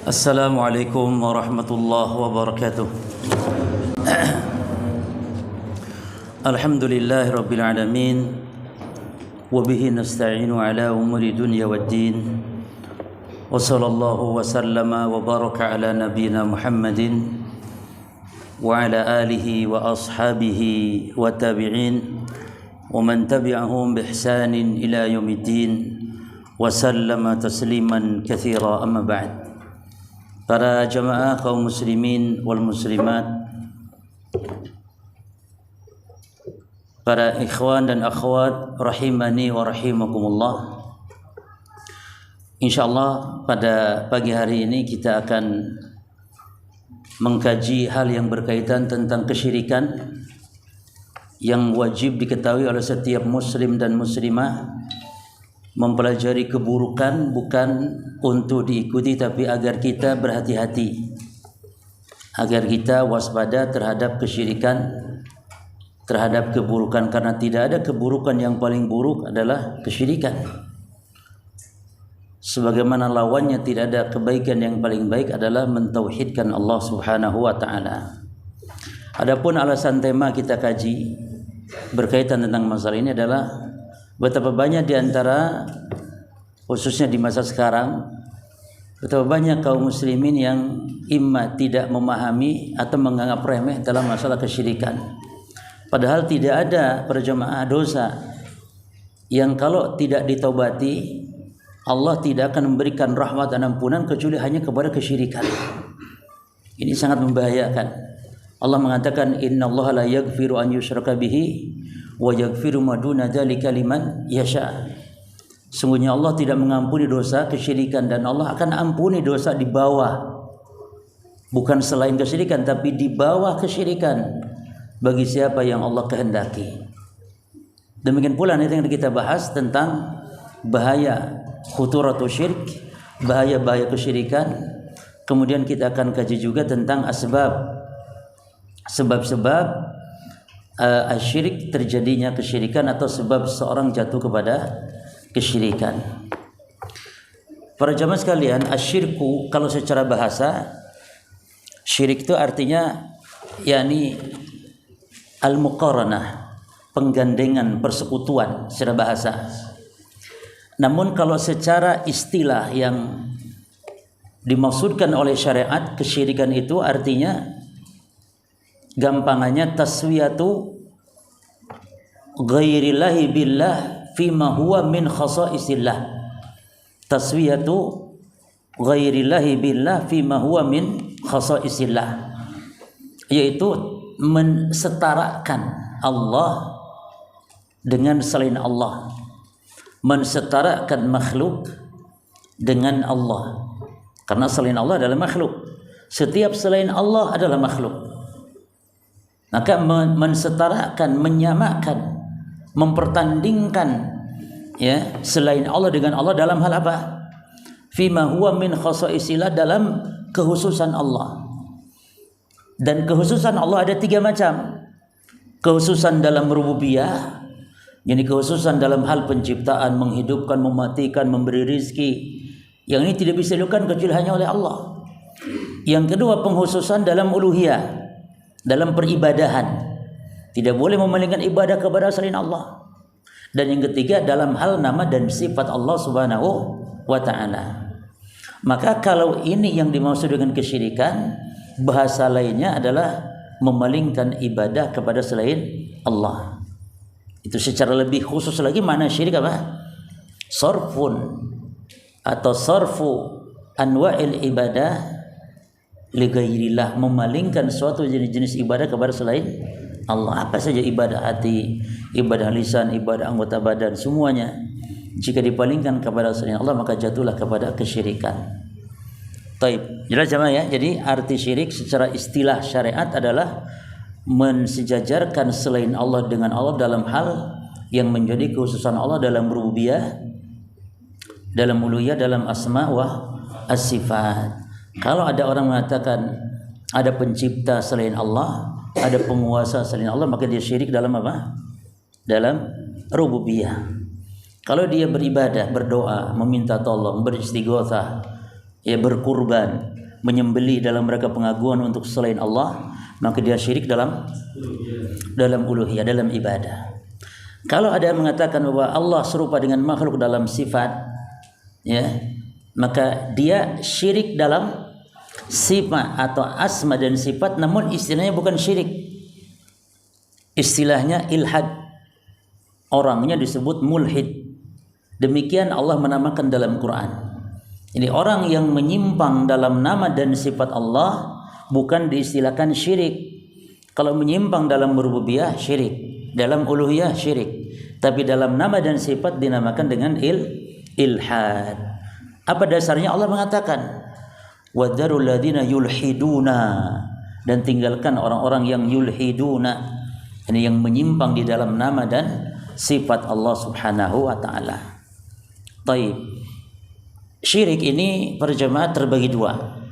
Assalamualaikum warahmatullahi wabarakatuh. Alhamdulillahi rabbil alamin. Wabihi nasta'inu ala umuri dunya waddin. Wa sallallahu wa sallama wa baraka ala nabiyyina Muhammadin wa ala alihi wa ashabihi wa tabi'in wa man tabi'ahum bi ihsanin ila yaumiddin wa sallama tasliman katsira, amma ba'd. Para jamaah kaum muslimin wal muslimat, para ikhwan dan akhwat rahimani wa rahimakumullah. Insyaallah pada pagi hari ini kita akan mengkaji hal yang berkaitan tentang kesyirikan yang wajib diketahui oleh setiap muslim dan muslimah. Mempelajari keburukan bukan untuk diikuti, tapi agar kita berhati-hati, agar kita waspada terhadap kesyirikan, terhadap keburukan, karena tidak ada keburukan yang paling buruk adalah kesyirikan. Sebagaimana lawannya tidak ada kebaikan yang paling baik adalah mentauhidkan Allah Subhanahu wa taala. Adapun alasan tema kita kaji berkaitan tentang masalah ini adalah betapa banyak di antara, khususnya di masa sekarang, betapa banyak kaum muslimin yang imma tidak memahami atau menganggap remeh dalam masalah kesyirikan. Padahal tidak ada perjamaah dosa yang kalau tidak ditaubati Allah tidak akan memberikan rahmat dan ampunan kecuali hanya kepada kesyirikan. Ini sangat membahayakan. Allah mengatakan innallaha la yaghfiru an yushraka bihi wa yaghfiru ma duna dzalika liman yasha. Sungguhnya Allah tidak mengampuni dosa kesyirikan, dan Allah akan ampuni dosa di bawah, bukan selain kesyirikan, tapi di bawah kesyirikan bagi siapa yang Allah kehendaki. Demikian pula nanti yang kita bahas tentang bahaya khuturatul syirik, bahaya-bahaya kesyirikan. Kemudian kita akan kaji juga tentang sebab-sebab asyirik, terjadinya kesyirikan atau sebab seorang jatuh kepada kesyirikan. Para jamaah sekalian, asyirku kalau secara bahasa syirik itu artinya yakni al-muqaranah, penggandengan, persekutuan secara bahasa. Namun kalau secara istilah yang dimaksudkan oleh syariat, kesyirikan itu artinya gampangannya taswiyatu ghairillahi billah fima huwa min khasaisillah. Taswiyatu ghairillahi billah fima huwa min khasaisillah, yaitu mensetarakan Allah dengan selain Allah, mensetarakan makhluk dengan Allah. Karena selain Allah adalah makhluk, setiap selain Allah adalah makhluk. Maka mensetarakan, menyamakan, mempertandingkan ya selain Allah dengan Allah dalam hal apa? Fima huwa min khasaisillah, dalam kehususan Allah. Dan kehususan Allah ada 3 macam. Kehususan dalam rububiyah, yakni kehususan dalam hal penciptaan, menghidupkan, mematikan, memberi rizki. Yang ini tidak bisa dilakukan kecuali hanya oleh Allah. Yang kedua, penghususan dalam uluhiyah, dalam peribadahan, tidak boleh memalingkan ibadah kepada selain Allah. Dan yang ketiga, dalam hal nama dan sifat Allah Subhanahu wa ta'ala. Maka kalau ini yang dimaksud dengan kesyirikan, bahasa lainnya adalah memalingkan ibadah kepada selain Allah. Itu secara lebih khusus lagi mana syirik apa? Sarfun atau sarfu anwa'il ibadah li ghairillah, memalingkan suatu jenis-jenis ibadah kepada selain Allah. Apa saja ibadah hati, ibadah lisan, ibadah anggota badan, semuanya jika dipalingkan kepada selain Allah maka jatuhlah kepada kesyirikan. Taib. Jelas jemaah ya. Jadi arti syirik secara istilah syariat adalah mensejajarkan selain Allah dengan Allah dalam hal yang menjadi kekhususan Allah dalam rububiyah, dalam uluhiyah, dalam asma wa as-sifat. Kalau ada orang mengatakan ada pencipta selain Allah, ada penguasa selain Allah, maka dia syirik dalam apa? Dalam rububiyah. Kalau dia beribadah, berdoa, meminta tolong, beristighotsah, ya berkurban, menyembelih dalam rangka pengagungan untuk selain Allah, maka dia syirik dalam uluhiyah, dalam ibadah. Kalau ada yang mengatakan bahwa Allah serupa dengan makhluk dalam sifat, ya, maka dia syirik dalam sifat atau asma dan sifat, namun istilahnya bukan syirik. Istilahnya ilhad. Orangnya disebut mulhid. Demikian Allah menamakan dalam Quran. Ini orang yang menyimpang dalam nama dan sifat Allah bukan diistilahkan syirik. Kalau menyimpang dalam rububiyah syirik, dalam uluhiyah syirik, tapi dalam nama dan sifat dinamakan dengan ilhad. Apa dasarnya? Allah mengatakan wadharul ladzina yulhiduna, dan tinggalkan orang-orang yang yulhiduna, ini yang menyimpang di dalam nama dan sifat Allah Subhanahu wa taala. Baik. Syirik ini para jemaah terbagi dua.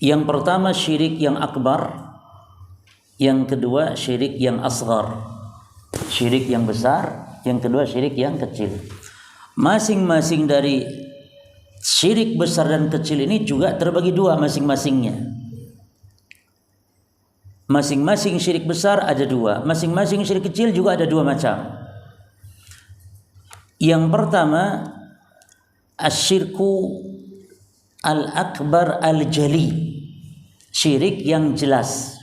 Yang pertama syirik yang akbar, yang kedua syirik yang asghar. Syirik yang besar, yang kedua syirik yang kecil. Masing-masing dari syirik besar dan kecil ini juga terbagi dua masing-masingnya. Masing-masing syirik besar ada dua, masing-masing syirik kecil juga ada dua macam. Yang pertama asyirku al-akbar al-jali, syirik yang jelas.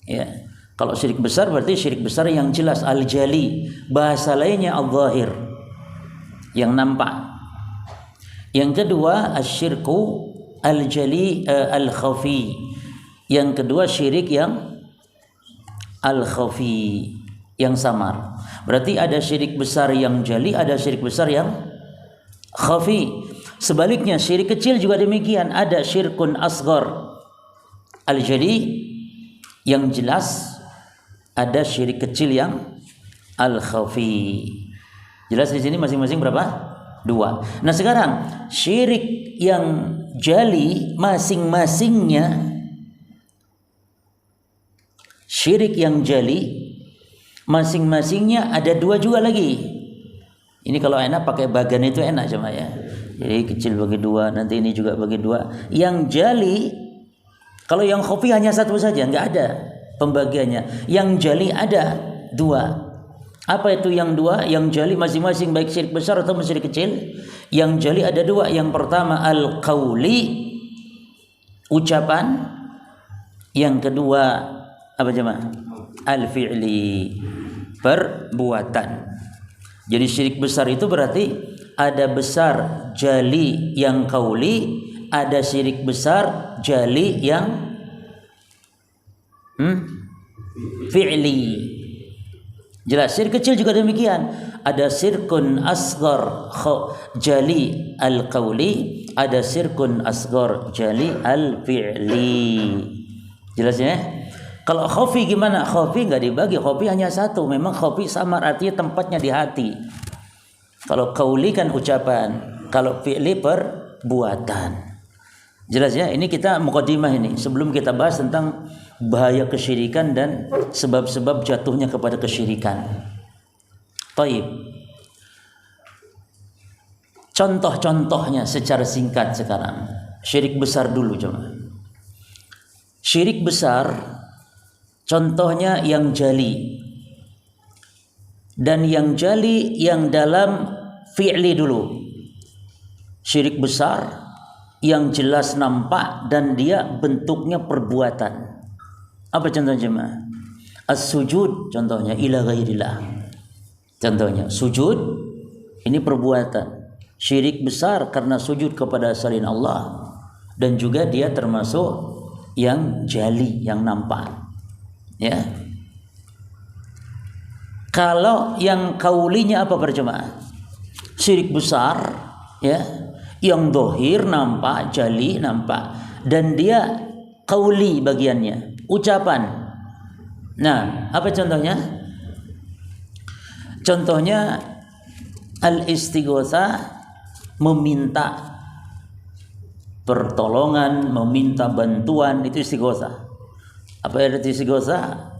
Ya, kalau syirik besar berarti syirik besar yang jelas, al-jali. Bahasa lainnya al-zahir, yang nampak. Yang kedua asyirku al-jali al-khafi. Yang kedua syirik yang al-khafi, yang samar. Berarti ada syirik besar yang jali, ada syirik besar yang khafi. Sebaliknya syirik kecil juga demikian, ada syirkun asghar al-jali yang jelas, ada syirik kecil yang al-khafi. Jelas di sini masing-masing berapa? Dua. Nah sekarang syirik yang jali masing-masingnya, syirik yang jali masing-masingnya ada dua juga lagi. Ini kalau enak pakai bagan itu enak cuma ya. Jadi kecil bagi dua, nanti ini juga bagi dua. Yang jali, kalau yang khafi hanya satu saja, nggak ada pembagiannya. Yang jali ada dua. Apa itu yang dua? Yang jali masing-masing baik syirik besar atau syirik kecil. Yang jali ada dua. Yang pertama al-qauli, ucapan. Yang kedua apa jemaah? Al-fi'li, perbuatan. Jadi syirik besar itu berarti ada besar jali yang qauli, ada syirik besar jali yang fi'li. Jelas. Syirik kecil juga demikian. Ada syirkun asghar jali al-qauli, ada syirkun asghar jali al-fi'li. Jelas ya? Kalau khafi gimana? Khafi enggak dibagi, khafi hanya satu. Memang khafi samar, artinya tempatnya di hati. Kalau qauli kan ucapan, kalau fi'li perbuatan. Jelas ya? Ini kita mukadimah ini sebelum kita bahas tentang bahaya kesyirikan dan sebab-sebab jatuhnya kepada kesyirikan. Baik. Contoh-contohnya secara singkat sekarang. Syirik besar dulu coba. Syirik besar contohnya yang jali. Dan yang jali yang dalam fi'li dulu. Syirik besar yang jelas nampak dan dia bentuknya perbuatan. Apa contohnya jemaah? As-sujud contohnya ila ghairillah. Contohnya sujud ini perbuatan. Syirik besar karena sujud kepada selain Allah, dan juga dia termasuk yang jali, yang nampak. Ya. Kalau yang kaulinya apa berjemaah? Syirik besar, ya, yang dohir nampak, jali nampak, dan dia kauli bagiannya, ucapan. Nah, apa contohnya? Contohnya al-istighotsah, meminta pertolongan, meminta bantuan, itu istighotsah. Apa arti istighotsah?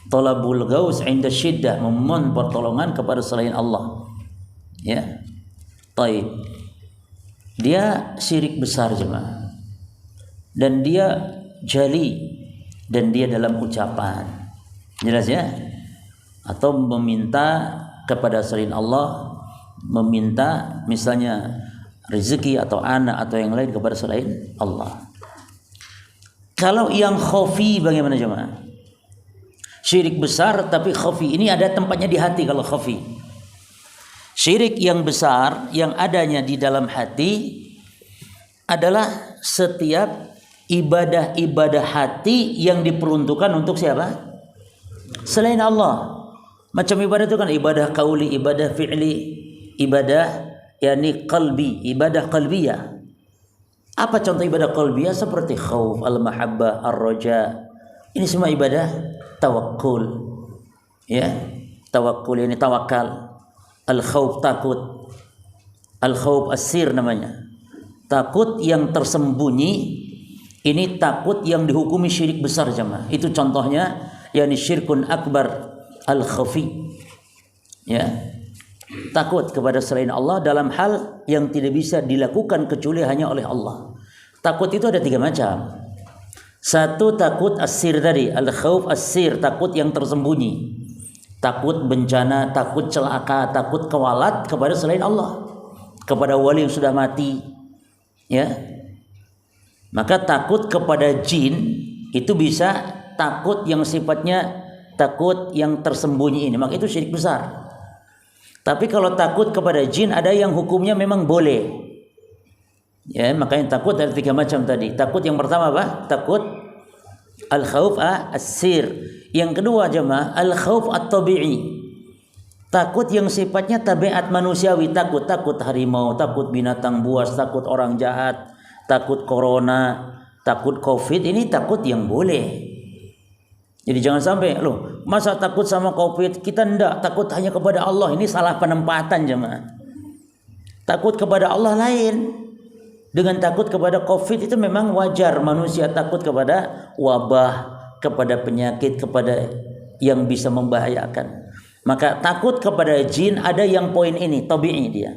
Talabul ghaus 'inda syiddah, memohon pertolongan kepada selain Allah. Ya. Baik. dia syirik besar jemaah, dan dia jali, dan dia dalam ucapan, jelas ya, atau meminta kepada selain Allah, meminta misalnya rezeki atau anak atau yang lain kepada selain Allah. Kalau yang khafi bagaimana jemaah? Syirik besar tapi khafi, ini ada tempatnya di hati. Kalau khafi, syirik yang besar yang adanya di dalam hati adalah setiap ibadah-ibadah hati yang diperuntukkan untuk siapa? Selain Allah. Macam ibadah itu kan ibadah qauli, ibadah fi'li, ibadah yakni qalbi, ibadah qalbiyah. Apa contoh ibadah qalbiyah? Seperti khauf, al-mahabbah, ar-raja. Ini semua ibadah tawakkul. Ya, tawakkul ini tawakal. Al-khauf takut. Al-khauf as-sir namanya. Takut yang tersembunyi. Ini takut yang dihukumi syirik besar jemaah. Itu contohnya yakni syirkun akbar al-khafi. Ya. Takut kepada selain Allah dalam hal yang tidak bisa dilakukan kecuali hanya oleh Allah. Takut itu ada 3 macam. Satu, takut as-sir tadi, al-khauf as-sir, takut yang tersembunyi. Takut bencana, takut celaka, takut kewalat kepada selain Allah, kepada wali yang sudah mati. Ya. Maka takut kepada jin itu bisa takut yang sifatnya takut yang tersembunyi ini, maka itu syirik besar. Tapi kalau takut kepada jin ada yang hukumnya memang boleh. Ya, makanya takut ada 3 macam tadi. Takut yang pertama apa? Takut al-khauf as-sir. Yang kedua jemaah al-khauf at-tabi'i. Takut yang sifatnya tabiat manusiawi, takut harimau, takut binatang buas, takut orang jahat, takut corona, takut covid, ini takut yang boleh. Jadi jangan sampai loh, masa takut sama covid, kita enggak, takut hanya kepada Allah. Ini salah penempatan jemaah. Takut kepada Allah lain dengan takut kepada covid itu memang wajar, manusia takut kepada wabah, kepada penyakit, kepada yang bisa membahayakan. Maka takut kepada jin ada yang poin ini, tabi'i dia.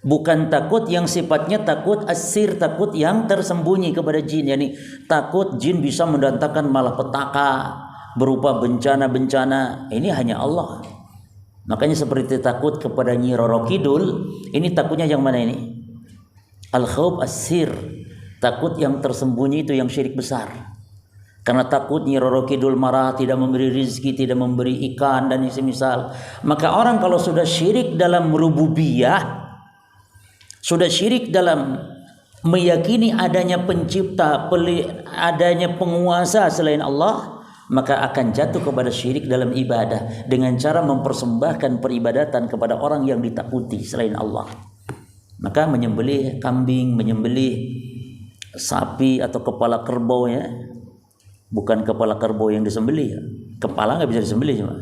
Bukan takut yang sifatnya takut asir, takut yang tersembunyi kepada jin. Yani takut jin bisa mendatangkan malapetaka berupa bencana-bencana. Ini hanya Allah. Makanya seperti takut kepada Nyi Roro Kidul, ini takutnya yang mana ini? Al-khauf asir, takut yang tersembunyi itu yang syirik besar. Karena takut Nyi Roro Kidul marah, tidak memberi rezeki, tidak memberi ikan dan yang semisal. Maka orang kalau sudah syirik dalam rububiyah, sudah syirik dalam meyakini adanya pencipta, adanya penguasa selain Allah, maka akan jatuh kepada syirik dalam ibadah dengan cara mempersembahkan peribadatan kepada orang yang ditakuti selain Allah. Maka menyembelih kambing, menyembelih sapi atau kepala kerbau, ya, bukan kepala kerbau yang disembelih, ya. Kepala nggak bisa disembelih cuma.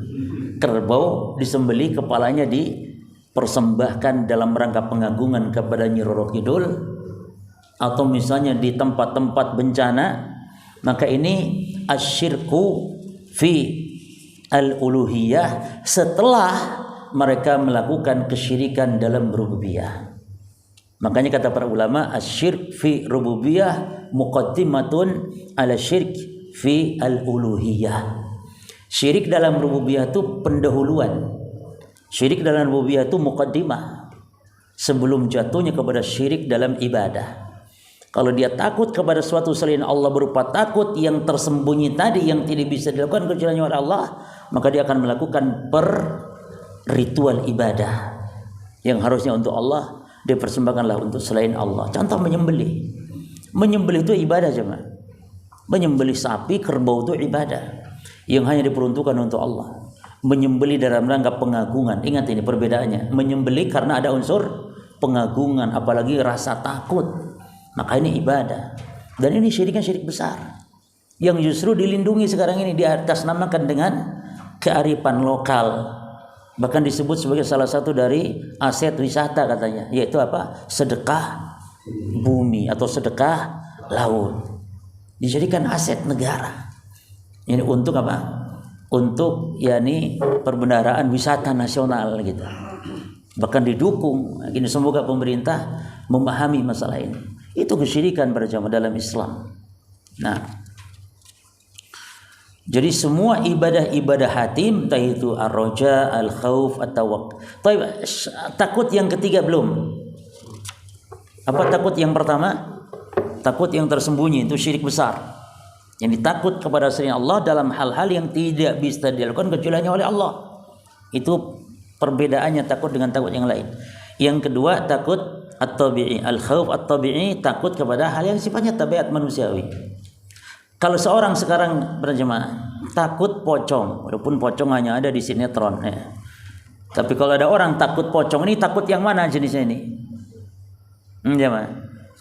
Kerbau disembelih, kepalanya dipersembahkan dalam rangka pengagungan kepada Nyi Roro Kidul, atau misalnya di tempat-tempat bencana. Maka ini asyirku fi al-uluhiyah, setelah mereka melakukan kesyirikan dalam rububiyah. Makanya kata para ulama, asyirk fi rububiyah muqaddimatun ala syirk fi al-uluhiyah. Syirik dalam rububiyah itu pendahuluan. Syirik dalam rububiyah itu muqaddimah sebelum jatuhnya kepada syirik dalam ibadah. Kalau dia takut kepada suatu selain Allah berupa takut yang tersembunyi tadi, yang tidak bisa dilakukan kecuali oleh Allah, maka dia akan melakukan ritual ibadah yang harusnya untuk Allah, dia persembahkanlah untuk selain Allah. Contoh menyembelih. Menyembelih itu ibadah jemaah. Menyembelih sapi, kerbau itu ibadah yang hanya diperuntukkan untuk Allah. Menyembelih dalam rangka pengagungan. Ingat ini perbedaannya. Menyembelih karena ada unsur pengagungan, apalagi rasa takut. Maka ini ibadah. Dan ini syirikan syirik besar yang justru dilindungi sekarang ini, diatasnamakan dengan kearifan lokal. Bahkan disebut sebagai salah satu dari aset wisata katanya, yaitu apa? Sedekah bumi atau sedekah laut. Dijadikan aset negara. Ini untuk apa? Untuk yakni perbendaharaan wisata nasional gitu. bahkan didukung. Ini semoga pemerintah memahami masalah ini. Itu kesyirikan para jamaah dalam Islam. Nah, jadi semua ibadah-ibadah hati, entah itu ar-raja, al-khauf, at-tawakkul. Takut yang ketiga belum. Apa takut yang pertama? Takut yang tersembunyi, itu syirik besar. Yang ditakut kepada selain Allah dalam hal-hal yang tidak bisa dilakukan kecuali oleh Allah. Itu perbedaannya takut dengan takut yang lain. Yang kedua takut at-tabi'i, al-khauf at-tabi'i, takut kepada hal yang sifatnya tabiat manusiawi. Kalau seorang sekarang berjemaah takut pocong, walaupun pocong hanya ada di sinetron, ya. Tapi kalau ada orang takut pocong, ini takut yang mana jenisnya ini? Jemaah.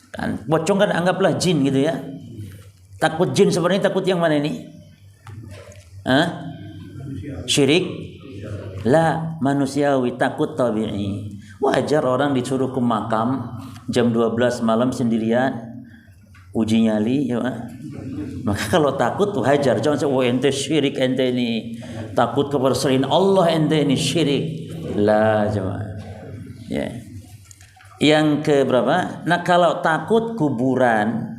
Kan pocong kan anggaplah jin gitu ya. Takut jin sebenarnya takut yang mana ini? Syirik? La, manusiawi, takut tabi'i. Wajar orang disuruh ke makam jam 12 malam sendirian, uji nyali, ya. Maka kalau takut wajar, jangan say, ente syirik, ente ini takut kepada selain Allah, ente ini syirik. La, jemaah. Ya. Yang ke berapa? Nah, kalau takut kuburan,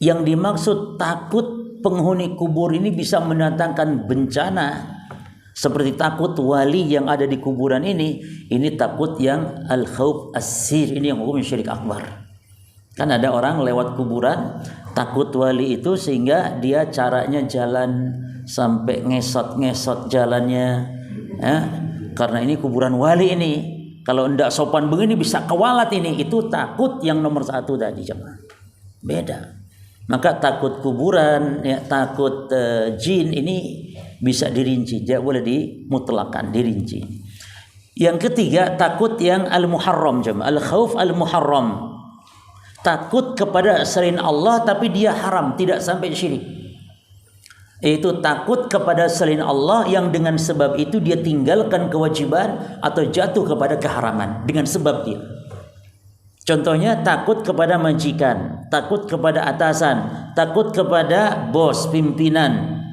yang dimaksud takut penghuni kubur ini bisa mendatangkan bencana. Seperti takut wali yang ada di kuburan ini takut yang al-khauf as-sir, ini yang hukum syirik akbar. Kan ada orang lewat kuburan takut wali itu sehingga dia caranya jalan sampai ngesot-ngesot jalannya, ya. Karena ini kuburan wali ini, kalau ndak sopan begini bisa kewalat ini. Itu takut yang nomor satu tadi, jemaah. Beda. Maka takut kuburan, ya, takut jin ini bisa dirinci, tidak boleh dimutlakan, dirinci. Yang ketiga takut yang al-muharram, jemaah. Al-khauf al-muharram. Takut kepada selain Allah tapi dia haram, tidak sampai syirik. Itu takut kepada selain Allah yang dengan sebab itu dia tinggalkan kewajiban atau jatuh kepada keharaman dengan sebab dia. Contohnya takut kepada majikan, takut kepada atasan, takut kepada bos, pimpinan.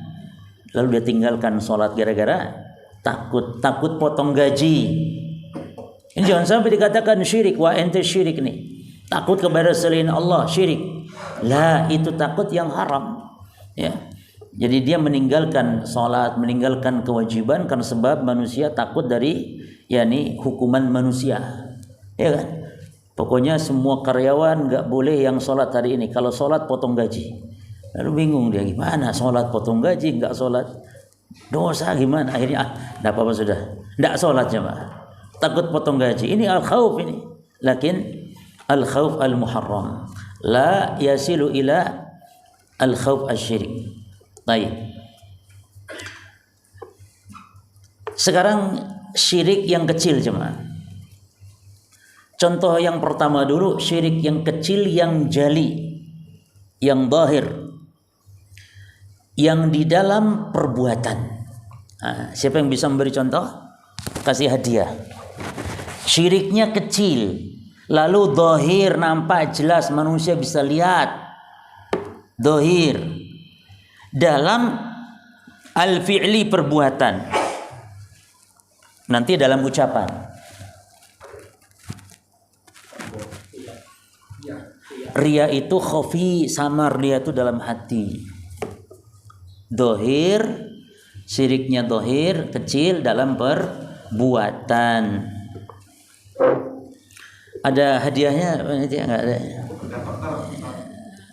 Lalu dia tinggalkan sholat gara-gara takut potong gaji. Ini jangan sampai dikatakan syirik, wah ente syirik nih. Takut kepada selain Allah, syirik. Lah, itu takut yang haram. Ya. Jadi dia meninggalkan sholat, meninggalkan kewajiban karena sebab manusia takut dari hukuman manusia. Ya kan? Pokoknya semua karyawan nggak boleh yang sholat hari ini. Kalau sholat potong gaji. Lalu bingung dia, gimana sholat potong gaji, nggak sholat dosa gimana? Akhirnya nggak apa-apa sudah, nggak sholat jemaah. Takut potong gaji. Ini al-khauf ini. Lakin al-khauf al-muharram la yasilu ila al-khauf asy-syirik. Baik. Sekarang syirik yang kecil jemaah. Contoh yang pertama dulu, syirik yang kecil yang jali, yang zahir, yang di dalam perbuatan. Nah, siapa yang bisa memberi contoh? Kasih hadiah. Syiriknya kecil, lalu zahir, nampak jelas, manusia bisa lihat. Zahir dalam al-fi'li, perbuatan. Nanti dalam ucapan. Ria itu khafi, samar, dia itu dalam hati. Zahir, syiriknya zahir, kecil dalam perbuatan. Ada hadiahnya? Enggak ada.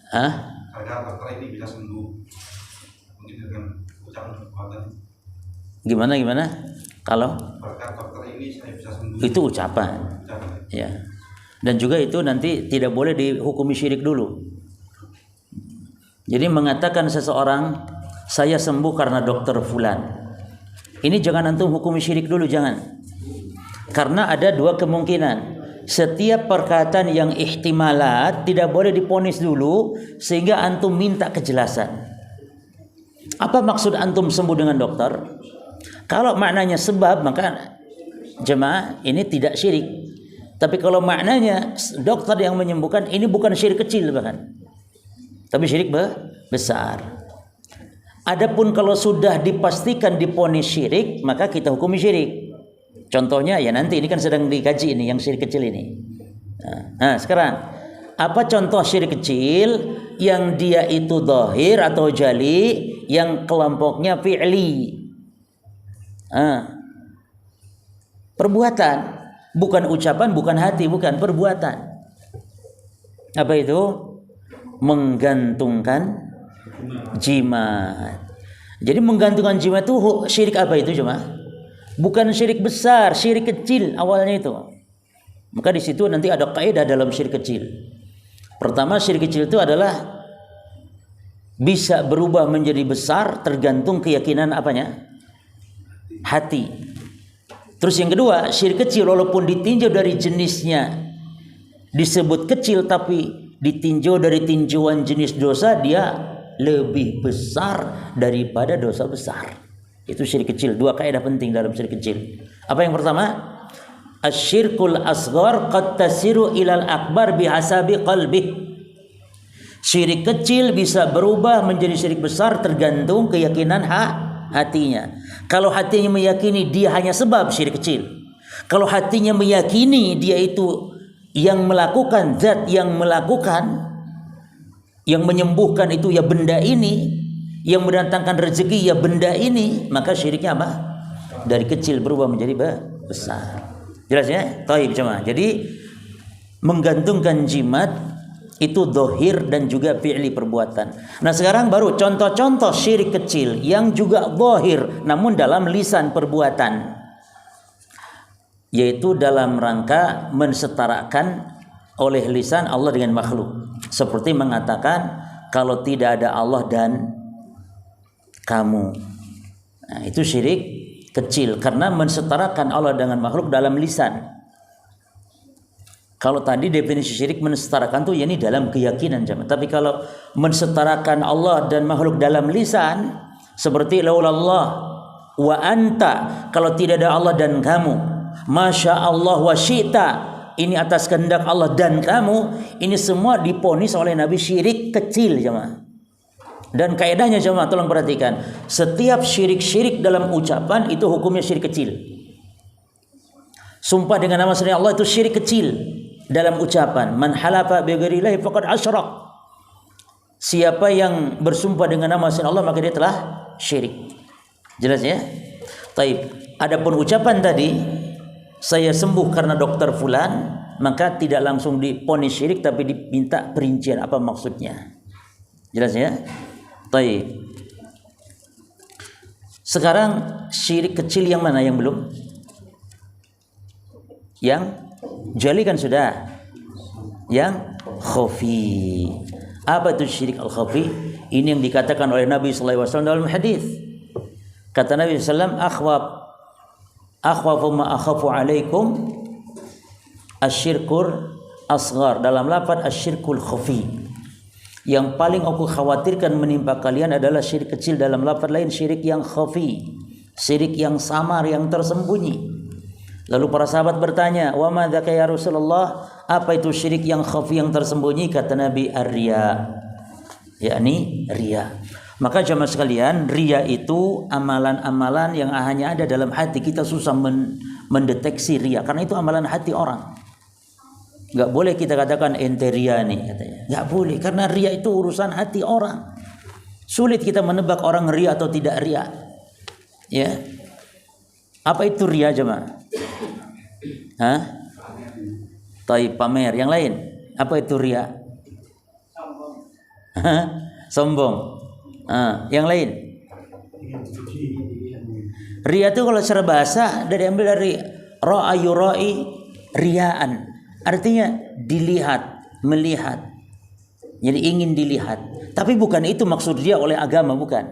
Hah? Agar dokter ini bisa sembuh mungkin dengan ucapan perbuatan. Gimana? Kalau Berkat dokter ini saya bisa sembuh. itu ucapan. Ya. Dan juga itu nanti tidak boleh dihukumi syirik dulu. Jadi mengatakan seseorang saya sembuh karena dokter fulan, ini jangan antum hukumi syirik dulu, jangan. Karena ada dua kemungkinan. Setiap perkataan yang ihtimalat tidak boleh diponis dulu sehingga antum minta kejelasan. Apa maksud antum sembuh dengan dokter? Kalau maknanya sebab, maka jemaah ini tidak syirik. Tapi kalau maknanya dokter yang menyembuhkan, ini bukan syirik kecil bahkan, tapi syirik besar. Adapun kalau sudah dipastikan diponis syirik, maka kita hukumi syirik. Contohnya ya nanti ini kan sedang dikaji ini yang syirik kecil ini. Nah, sekarang apa contoh syirik kecil yang dia itu zahir atau jali yang kelompoknya fi'li? Perbuatan, bukan ucapan, bukan hati, bukan perbuatan. Apa itu? Menggantungkan jimat. Jadi menggantungkan jimat itu syirik apa itu cuma? Bukan syirik besar, syirik kecil awalnya itu. Maka di situ nanti ada kaidah dalam syirik kecil. Pertama, syirik kecil itu adalah bisa berubah menjadi besar tergantung keyakinan apanya? Hati. Terus yang kedua, syirik kecil walaupun ditinjau dari jenisnya disebut kecil, tapi ditinjau dari tinjauan jenis dosa dia lebih besar daripada dosa besar. Itu syirik kecil. Dua kaidah penting dalam syirik kecil. Apa yang pertama? Asyirkul asghar qad tasiru ilal akbar bihasabi qalbih. Syirik kecil bisa berubah menjadi syirik besar tergantung keyakinan hatinya. Kalau hatinya meyakini dia hanya sebab, syirik kecil. Kalau hatinya meyakini dia itu yang melakukan, zat yang melakukan, yang menyembuhkan itu ya benda ini, yang mendatangkan rezeki ya benda ini, maka syiriknya apa? Dari kecil berubah menjadi besar. Jelas ya? Taib cuma. Jadi menggantungkan jimat itu dohir dan juga fi'li perbuatan. Nah sekarang baru contoh-contoh syirik kecil yang juga dohir namun dalam lisan perbuatan, yaitu dalam rangka mensetarakan oleh lisan Allah dengan makhluk. Seperti mengatakan kalau tidak ada Allah dan kamu. Nah, itu syirik kecil karena mensetarakan Allah dengan makhluk dalam lisan. Kalau tadi definisi syirik mensetarakan tuh yakni dalam keyakinan jemaah. Tapi kalau mensetarakan Allah dan makhluk dalam lisan seperti laulallah wa anta, kalau tidak ada Allah dan kamu, masya Allah wa syi'ta, ini atas kehendak Allah dan kamu, ini semua diponis oleh Nabi syirik kecil jemaah. Dan kaidahnya jemaah tolong perhatikan, setiap syirik-syirik dalam ucapan itu hukumnya syirik kecil. Sumpah dengan nama selain Allah itu syirik kecil dalam ucapan. Man halafa bi ghairillahi faqad asyrak. Siapa yang bersumpah dengan nama selain Allah maka dia telah syirik. Jelas ya? Taib. Adapun ucapan tadi, saya sembuh karena dokter fulan, maka tidak langsung diponis syirik tapi diminta perincian apa maksudnya. Jelas ya? Taib. Sekarang syirik kecil yang mana yang belum? Yang jali kan sudah. Yang khafi. Apa itu syirik al-khafi? Ini yang dikatakan oleh Nabi sallallahu alaihi wasallam dalam hadis. Kata Nabi sallallahu alaihi wasallam, akhwafu ma akhafu alaikum asyirkur asghar. Dalam lafaz asyirkul khafi. Yang paling aku khawatirkan menimpa kalian adalah syirik kecil. Dalam lafaz lain syirik yang khafi, syirik yang samar, yang tersembunyi. Lalu para sahabat bertanya, wa ma dzaka ya Rasulullah, apa itu syirik yang khafi, yang tersembunyi? Kata Nabi, ar-riya, yakni riya. Maka jemaah sekalian, riya itu amalan-amalan yang hanya ada dalam hati. Kita susah mendeteksi riya karena itu amalan hati orang. Enggak boleh kita katakan ente riya nih katanya. Enggak boleh karena riya itu urusan hati orang. Sulit kita menebak orang riya atau tidak riya. Ya. Apa itu riya jemaah? Hah? Taib, pamer. Yang lain, apa itu riya? Sombong. Yang lain? Riya itu kalau secara bahasa diambil dari ra'a yura'i riyaan. Artinya dilihat, melihat. Jadi ingin dilihat. Tapi bukan itu maksud dia oleh agama, bukan.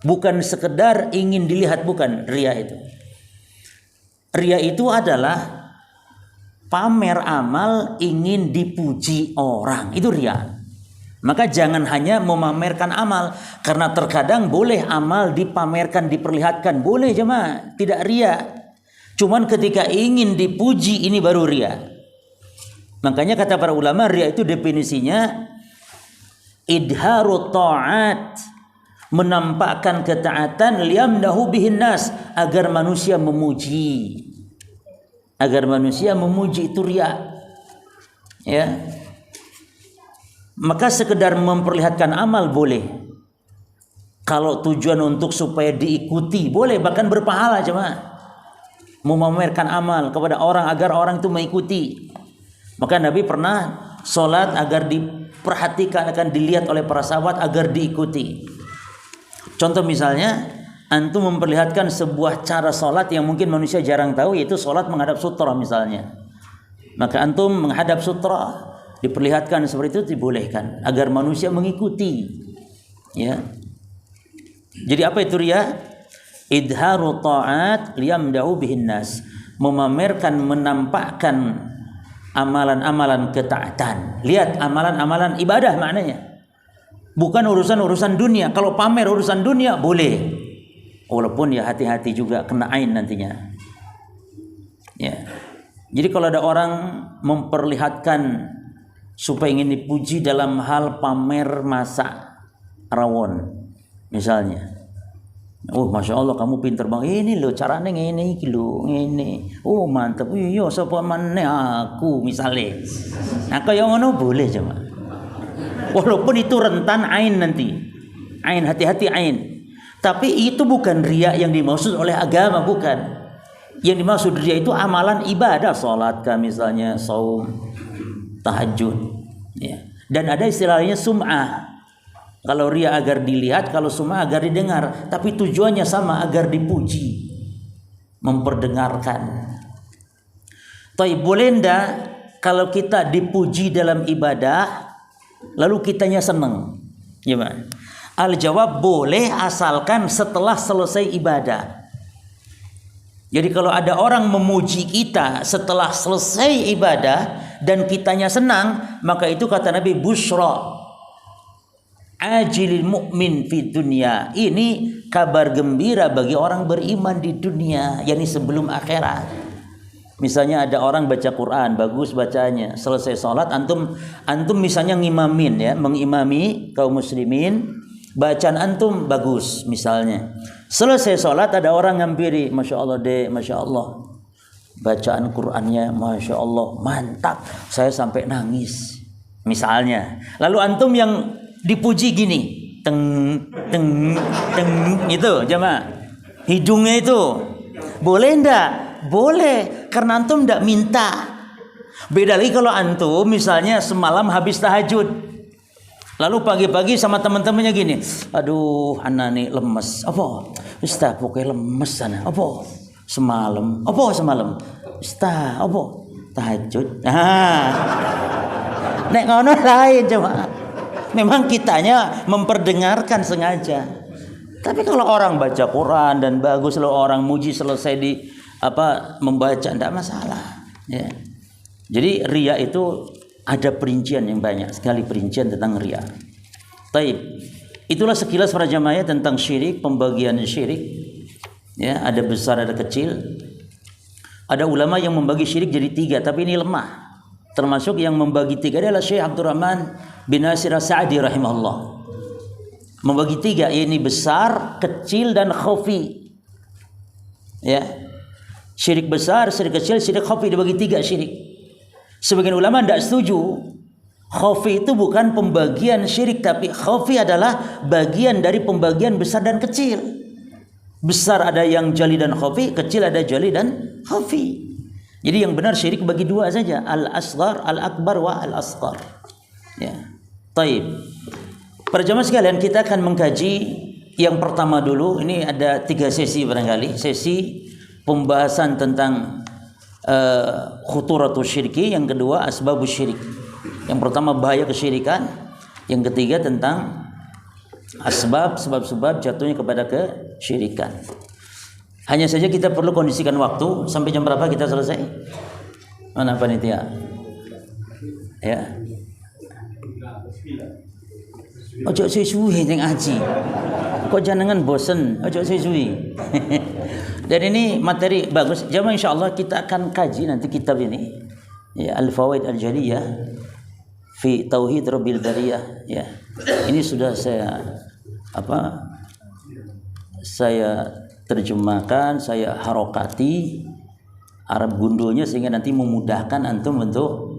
Bukan sekedar ingin dilihat, bukan riya itu. Riya itu adalah pamer amal ingin dipuji orang. Itu riya. Maka jangan hanya memamerkan amal. Karena terkadang boleh amal dipamerkan, diperlihatkan. Boleh jemaah, tidak riya. Cuman ketika ingin dipuji ini baru riya. Makanya kata para ulama riya itu definisinya idharu ta'at menampakkan ketaatan liyamdahu bihin nas, agar manusia memuji. Agar manusia memuji, itu riya. Ya. Maka sekedar memperlihatkan amal boleh. Kalau tujuan untuk supaya diikuti boleh, bahkan berpahala jemaah. Memamerkan amal kepada orang agar orang itu mengikuti. Maka Nabi pernah sholat agar diperhatikan, akan dilihat oleh para sahabat agar diikuti. Contoh misalnya, antum memperlihatkan sebuah cara sholat yang mungkin manusia jarang tahu, yaitu sholat menghadap sutra misalnya. Maka antum menghadap sutra, diperlihatkan seperti itu, dibolehkan agar manusia mengikuti. Ya. Jadi apa itu riya? Idharu ta'at liyamdahu bihin nas, memamerkan, menampakkan amalan-amalan ketaatan. Lihat amalan-amalan ibadah maknanya. Bukan urusan-urusan dunia. Kalau pamer urusan dunia boleh. Walaupun ya hati-hati juga kena ain nantinya. Ya. Jadi kalau ada orang memperlihatkan supaya ingin dipuji dalam hal pamer masak rawon misalnya. Oh, Masya Allah kamu pinter banget. Ini loh caranya ini ini. Oh mantap. Iya sapa maneh aku misalnya. Nah kaya ngono boleh cuma. Walaupun itu rentan ain nanti. Ain, hati-hati ain. Tapi itu bukan riya yang dimaksud oleh agama, bukan. Yang dimaksud riya itu amalan ibadah, salat misalnya, saum, tahajud, ya. Dan ada istilahnya sum'ah. Kalau riya agar dilihat, kalau sum'ah agar didengar, tapi tujuannya sama, agar dipuji, memperdengarkan. Tapi boleh ndak kalau kita dipuji dalam ibadah lalu kitanya senang? Gimana? Al-jawab boleh, asalkan setelah selesai ibadah. Jadi kalau ada orang memuji kita setelah selesai ibadah dan kitanya senang, maka itu kata Nabi busyra ajilil mu'min fi dunya. Ini kabar gembira bagi orang beriman di dunia, yakni sebelum akhirat. Misalnya ada orang baca Quran, bagus bacanya, selesai sholat, antum misalnya ngimamin ya, mengimami kaum muslimin, bacaan antum bagus misalnya. Selesai sholat ada orang ngampiri, Masya Allah dek, Masya Allah, bacaan Qurannya Masya Allah mantap, saya sampai nangis misalnya. Lalu antum yang dipuji gini, teng teng teng, itu jemaah, hidungnya itu boleh ndak? Boleh, karena antum ndak minta. Beda lagi kalau antum misalnya semalam habis tahajud, lalu pagi-pagi sama teman-temannya gini, aduh anak nih lemes, apa? Ustaz pokoknya lemes sana, apa? Semalam, apa semalam? Ustaz, apa? Tahajud. Nek ngono lain coba. Memang kitanya memperdengarkan sengaja. Tapi kalau orang baca Quran dan bagus, lalu orang muji selesai di membaca, tidak masalah ya. Jadi riya itu ada perincian yang banyak sekali, perincian tentang riya. Taib. Itulah sekilas para jamaah tentang syirik, pembagian syirik ya, ada besar ada kecil. Ada ulama yang membagi syirik jadi 3, tapi ini lemah. Termasuk yang membagi 3 adalah Syekh Abdurrahman bin Nasir As-Sa'di rahimahullah. Membagi 3, ini besar, kecil dan khafi. Ya. Syirik besar, syirik kecil, syirik khafi, dibagi 3 syirik. Sebagian ulama tidak setuju. Khafi itu bukan pembagian syirik, tapi khafi adalah bagian dari pembagian besar dan kecil. Besar ada yang jali dan khafi, kecil ada jali dan khafi. Jadi yang benar syirik bagi 2 saja, al-asghar, al-akbar wa al-asghar. Ya. Taib. Para jamaah sekalian, kita akan mengkaji yang pertama dulu. Ini ada 3 sesi barangkali. Sesi pembahasan tentang khuturatul syirki, yang kedua asbabus syirik. Yang pertama bahaya kesyirikan, yang ketiga tentang sebab-sebab jatuhnya kepada kesyirikan. Hanya saja kita perlu kondisikan waktu sampai jam berapa kita selesai? Mana panitia? Ya. Ojo suwi ning aji. Kok jangan bosen, ojo suwi. Dan ini materi bagus. Jamaah insyaallah kita akan kaji nanti kitab ini. Ya, Al-Fawaid Al-Jaliyah fi Tauhid Rabbil Bariyah ya. Ini sudah saya saya terjemahkan, saya harokati Arab gundulnya sehingga nanti memudahkan antum untuk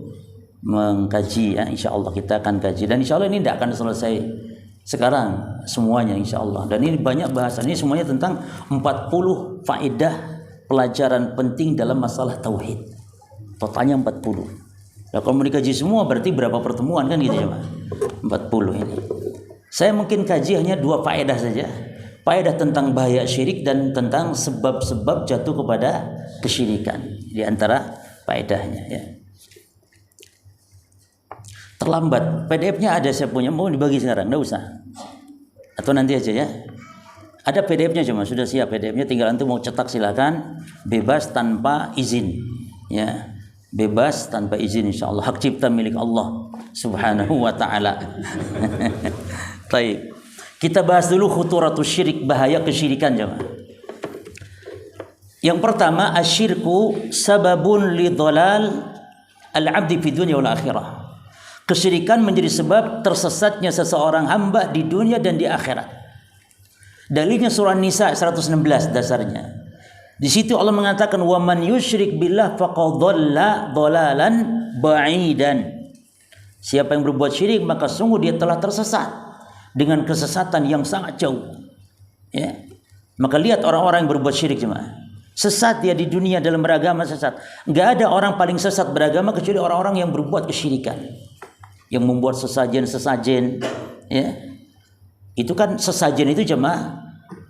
mengkaji ya. Insyaallah kita akan kaji dan insyaallah ini tidak akan selesai sekarang semuanya insyaallah. Dan ini banyak bahasan, ini semuanya tentang 40 faedah pelajaran penting dalam masalah tauhid. Totalnya 40. Nah, kalau mau dikaji semua berarti berapa pertemuan kan gitu ya, Pak? 40 ini. Saya mungkin kaji hanya 2 faedah saja. Faedah tentang bahaya syirik dan tentang sebab-sebab jatuh kepada kesyirikan di antara faedahnya ya. Terlambat. PDF-nya ada saya punya, mau dibagi sekarang, enggak usah. Atau nanti aja ya. Ada PDF-nya cuma sudah siap PDF-nya, tinggal antum mau cetak silakan, bebas tanpa izin. Ya. Bebas tanpa izin insyaallah. Hak cipta milik Allah Subhanahu wa taala. Baik. Kita bahas dulu khuturatus syirik, bahaya kesyirikan jemaah. Yang pertama, asyirku sababun lidhalal al-'abdi fid dunya wal akhirah. Kesyirikan menjadi sebab tersesatnya seseorang hamba di dunia dan di akhirat. Dalilnya surah Nisa 116 dasarnya. Di situ Allah mengatakan wa man yusyrik billah faqad dhalla dhalalan ba'idan. Siapa yang berbuat syirik maka sungguh dia telah tersesat dengan kesesatan yang sangat jauh. Ya. Maka lihat orang-orang yang berbuat syirik jemaah. Sesat dia di dunia dalam beragama sesat. Enggak ada orang paling sesat beragama kecuali orang-orang yang berbuat kesyirikan. Yang membuat sesajen, ya. Itu kan sesajen itu jemaah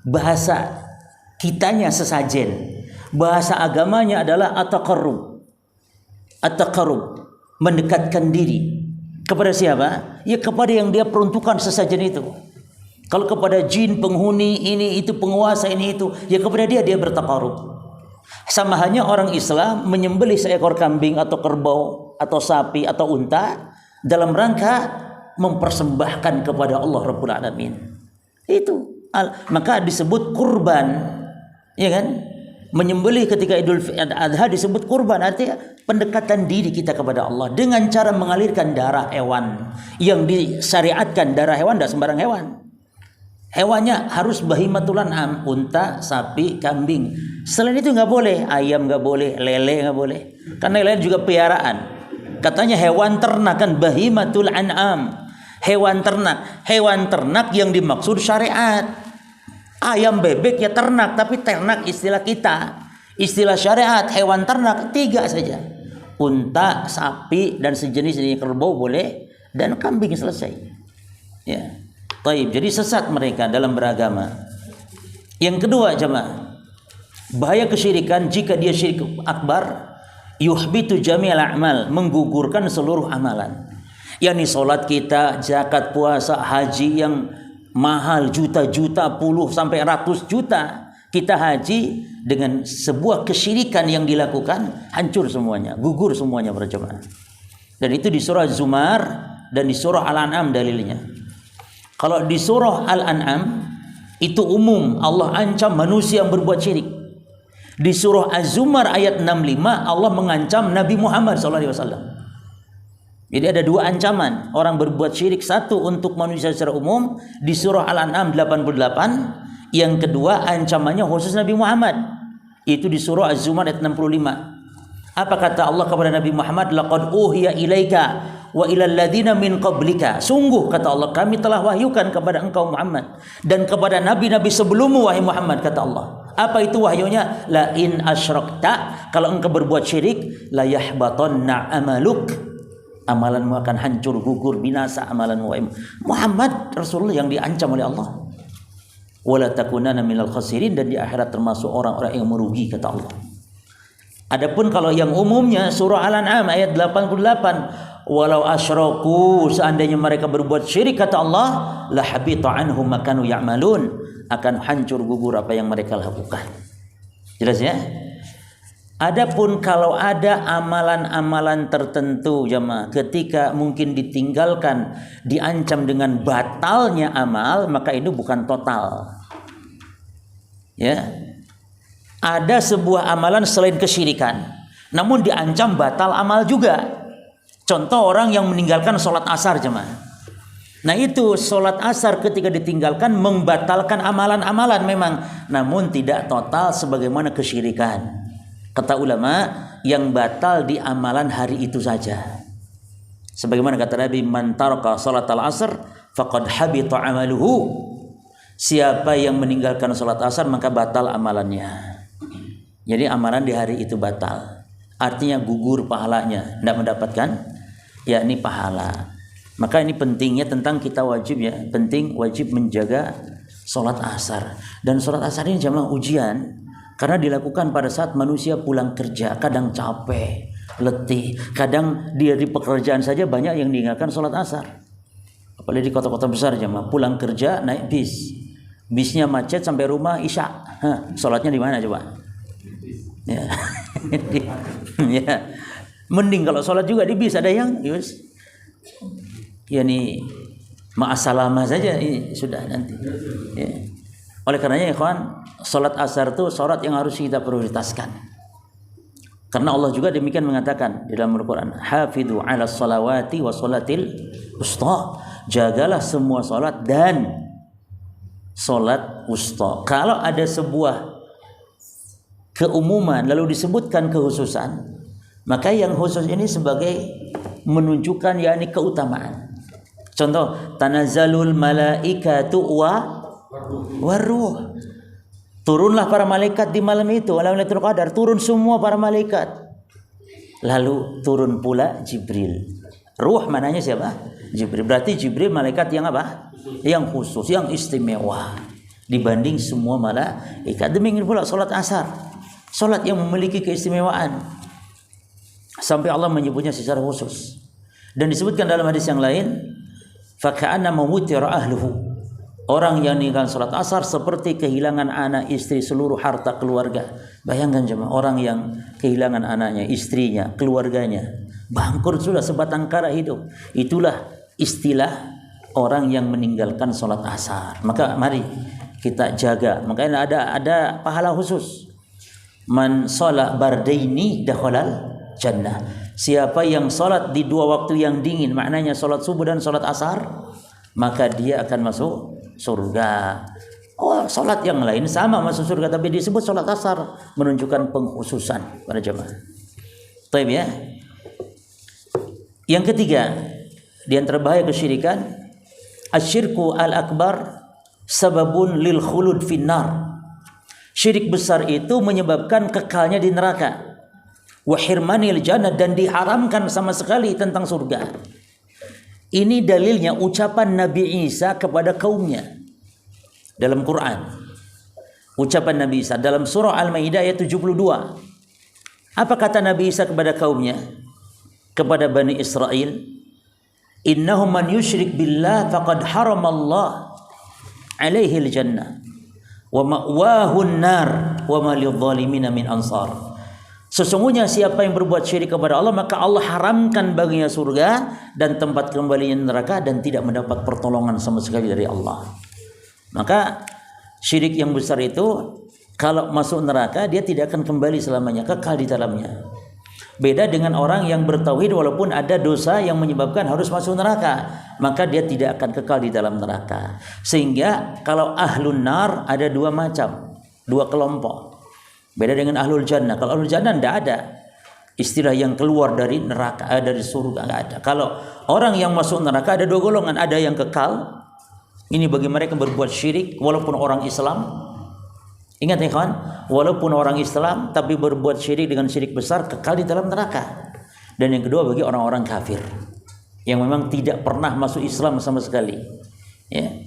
bahasa kitanya sesajen. Bahasa agamanya adalah at-taqarrub. At-taqarrub, mendekatkan diri. Kepada siapa? Ya kepada yang dia peruntukan sesajen itu. Kalau kepada jin, penghuni, ini, itu, penguasa, ini, itu, ya kepada dia bertaqarrub. Sama halnya orang Islam menyembelih seekor kambing atau kerbau atau sapi atau unta dalam rangka mempersembahkan kepada Allah Rabbul Alamin. Itu maka disebut kurban, ya kan? Menyembelih ketika Idul Adha disebut kurban, artinya pendekatan diri kita kepada Allah dengan cara mengalirkan darah hewan yang disyariatkan. Darah hewan tidak sembarang hewan. Hewannya harus bahimatul an'am, unta, sapi, kambing. Selain itu nggak boleh, ayam nggak boleh, lele nggak boleh. Karena lele juga piaraan. Katanya hewan ternak kan bahimatul an'am. Hewan ternak yang dimaksud syariat. Ayam, bebek ya ternak, tapi ternak istilah kita. Istilah syariat hewan ternak 3 saja. Unta, sapi dan sejenis ini, kerbau boleh, dan kambing selesai. Ya. Taib. Jadi sesat mereka dalam beragama. Yang kedua jemaah, bahaya kesyirikan jika dia syirik akbar, yuhbitu jami'al a'mal, menggugurkan seluruh amalan. yakni sholat kita, zakat, puasa, haji yang mahal juta-juta, puluh sampai ratus juta, kita haji dengan sebuah kesyirikan yang dilakukan, hancur semuanya, gugur semuanya para jemaah. Dan itu di surah Zumar dan di surah Al-An'am dalilnya. Kalau di surah Al-An'am itu umum, Allah ancam manusia yang berbuat syirik. Di surah Az-Zumar ayat 65 Allah mengancam Nabi Muhammad SAW. Jadi ada dua ancaman orang berbuat syirik. Satu untuk manusia secara umum di surah Al-An'am 88. Yang kedua ancamannya khusus Nabi Muhammad. Itu di surah Az-Zumar ayat 65. Apa kata Allah kepada Nabi Muhammad? Laqad uhiya ilaika wa ilal ladzina min qablika. Sungguh kata Allah, kami telah wahyukan kepada engkau Muhammad dan kepada nabi-nabi sebelummu wahai Muhammad, kata Allah. Apa itu wahyunya? La in asyrakta, kalau engkau berbuat syirik, la yahbatanna amaluk. Amalanmu akan hancur, gugur, binasa amalanmu wahai Muhammad, Rasulullah yang diancam oleh Allah. Wala takunanna minal khasirin, dan di akhirat termasuk orang-orang yang merugi, kata Allah. Adapun kalau yang umumnya surah Al-An'am ayat 88, walau asyraku, seandainya mereka berbuat syirik, kata Allah, la habita anhum ma kanu ya'malun, akan hancur gugur apa yang mereka lakukan. Jelas ya? Adapun kalau ada amalan-amalan tertentu jemaah, ketika mungkin ditinggalkan, diancam dengan batalnya amal, maka itu bukan total. Ya. Ada sebuah amalan selain kesyirikan, namun diancam batal amal juga. Contoh orang yang meninggalkan sholat asar jemaah. Nah itu sholat asar ketika ditinggalkan membatalkan amalan-amalan memang, namun tidak total sebagaimana kesyirikan. Kata ulama, yang batal di amalan hari itu saja. Sebagaimana kata Nabi, man taraka sholatal asr faqad habita amaluhu. Siapa yang meninggalkan sholat asar maka batal amalannya. Jadi amalan di hari itu batal. Artinya gugur pahalanya, tidak mendapatkan yakni pahala. Maka ini pentingnya tentang kita wajib wajib menjaga sholat asar. Dan sholat asar ini jamaah ujian, karena dilakukan pada saat manusia pulang kerja, kadang capek, letih, kadang dia di pekerjaan saja banyak yang meninggalkan sholat asar. Apalagi di kota-kota besar jamaah, pulang kerja naik bisnya macet sampai rumah isya, sholatnya di mana coba? Ya. Ya. Mending kalau sholat juga di bis, ada yang yakni ma'asalamah saja ini sudah nanti. Ya. Oleh karenanya ikhwan, salat asar itu salat yang harus kita prioritaskan. Karena Allah juga demikian mengatakan di dalam Al-Qur'an, "Hafidhu 'alas salawati wa salatil wusta." Jagalah semua salat dan salat wusta. Kalau ada sebuah keumuman lalu disebutkan kekhususan, maka yang khusus ini sebagai menunjukkan yakni keutamaan. Contoh, tanazzalul malaikatu waruh. Turunlah para malaikat di malam itu, Lailatul Qadar, turun semua para malaikat. Lalu turun pula Jibril. Ruh mananya siapa? Jibril. Berarti Jibril malaikat yang apa? Yang khusus, yang istimewa dibanding semua malaikat. Demikian pula salat asar. Salat yang memiliki keistimewaan. Sampai Allah menyebutnya secara khusus. Dan disebutkan dalam hadis yang lain, faka'anna mawutira ahluhu. Orang yang meninggalkan salat asar seperti kehilangan anak, istri, seluruh harta keluarga. Bayangkan jemaah, orang yang kehilangan anaknya, istrinya, keluarganya, bangkrut sudah, sebatang kara hidup. Itulah istilah orang yang meninggalkan salat asar. Maka mari kita jaga. Makanya ada pahala khusus. Man shalla bardaini dakhalal jannah. Siapa yang salat di dua waktu yang dingin, maknanya salat subuh dan salat asar, maka dia akan masuk surga. Oh, salat yang lain sama masuk surga, tapi disebut salat asar, menunjukkan pengkhususan pada jemaah. Baik ya. Yang ketiga, di antara bahaya kesyirikan, asyirku al-akbar sababun lil khulud finnar. Syirik besar itu menyebabkan kekalnya di neraka. Wa hirmanil jannah, dan diharamkan sama sekali tentang surga. Ini dalilnya ucapan Nabi Isa kepada kaumnya dalam Quran. Ucapan Nabi Isa dalam surah Al-Maidah ayat 72. Apa kata Nabi Isa kepada kaumnya? Kepada Bani Israel, "Innahum man yusyrik billah faqad haramallah alaihil jannah wa ma'wahun nar wa ma lidh-dhalimin min ansar." Sesungguhnya siapa yang berbuat syirik kepada Allah, maka Allah haramkan baginya surga dan tempat kembalinya neraka, dan tidak mendapat pertolongan sama sekali dari Allah. Maka syirik yang besar itu kalau masuk neraka dia tidak akan kembali selamanya, kekal di dalamnya. Beda dengan orang yang bertauhid walaupun ada dosa yang menyebabkan harus masuk neraka, maka dia tidak akan kekal di dalam neraka. Sehingga kalau ahlun nar ada dua macam, dua kelompok. Beda dengan ahlul jannah. Kalau ahlul jannah tidak ada istilah yang keluar dari neraka, dari surga, enggak ada. Kalau orang yang masuk neraka ada dua golongan, ada yang kekal. Ini bagi mereka berbuat syirik walaupun orang Islam. Ingat ya kawan, walaupun orang Islam tapi berbuat syirik dengan syirik besar, kekal di dalam neraka. Dan yang kedua bagi orang-orang kafir yang memang tidak pernah masuk Islam sama sekali. Ya.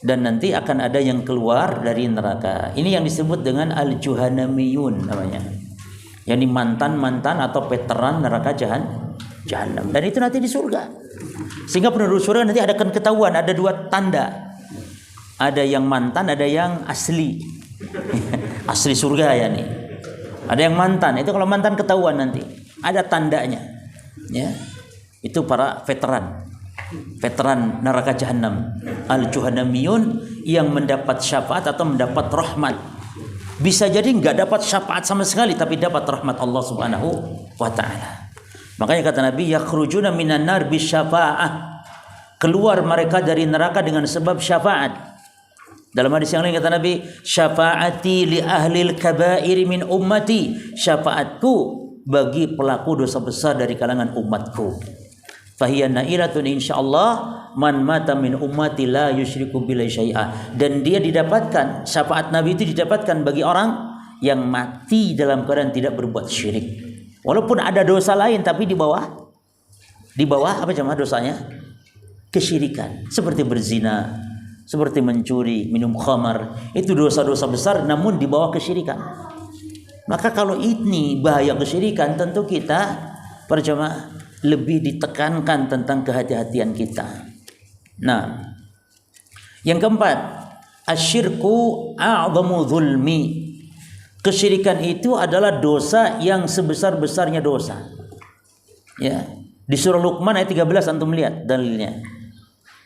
Dan nanti akan ada yang keluar dari neraka. Ini yang disebut dengan al-juhanamiyun namanya. Yang mantan-mantan atau veteran neraka jahanam. Dan itu nanti di surga. Sehingga penduduk surga nanti akan ketahuan, ada dua tanda. Ada yang mantan, ada yang asli. Asli surga ya nih. Ada yang mantan. Itu kalau mantan ketahuan nanti. Ada tandanya. Ya. Itu para veteran neraka jahanam, al-juhanamiyun, yang mendapat syafaat atau mendapat rahmat. Bisa jadi enggak dapat syafaat sama sekali, tapi dapat rahmat Allah Subhanahu wa taala. Makanya kata Nabi, yakhrujuna minan nar bisyafa'ah. Keluar mereka dari neraka dengan sebab syafaat. Dalam hadis yang lain kata Nabi, syafaati li ahlil kabair min ummati. Syafaatku bagi pelaku dosa besar dari kalangan umatku. Fahiya nailatun insyaallah man mata min ummati la yusyriku billahi syai'a. Dan dia didapatkan, syafaat Nabi itu didapatkan bagi orang yang mati dalam keadaan tidak berbuat syirik. Walaupun ada dosa lain tapi di bawah apa jemaah dosanya? Kesyirikan. Seperti berzina, seperti mencuri, minum khamar. Itu dosa-dosa besar namun di bawah kesyirikan. Maka kalau ini bahaya kesyirikan, tentu kita para jemaah lebih ditekankan tentang kehati-hatian kita. Nah, yang keempat, asyirku a'zamu zulmi. Kesyirikan itu adalah dosa yang sebesar-besarnya dosa. Ya, di surah Luqman ayat 13 antum lihat dalilnya.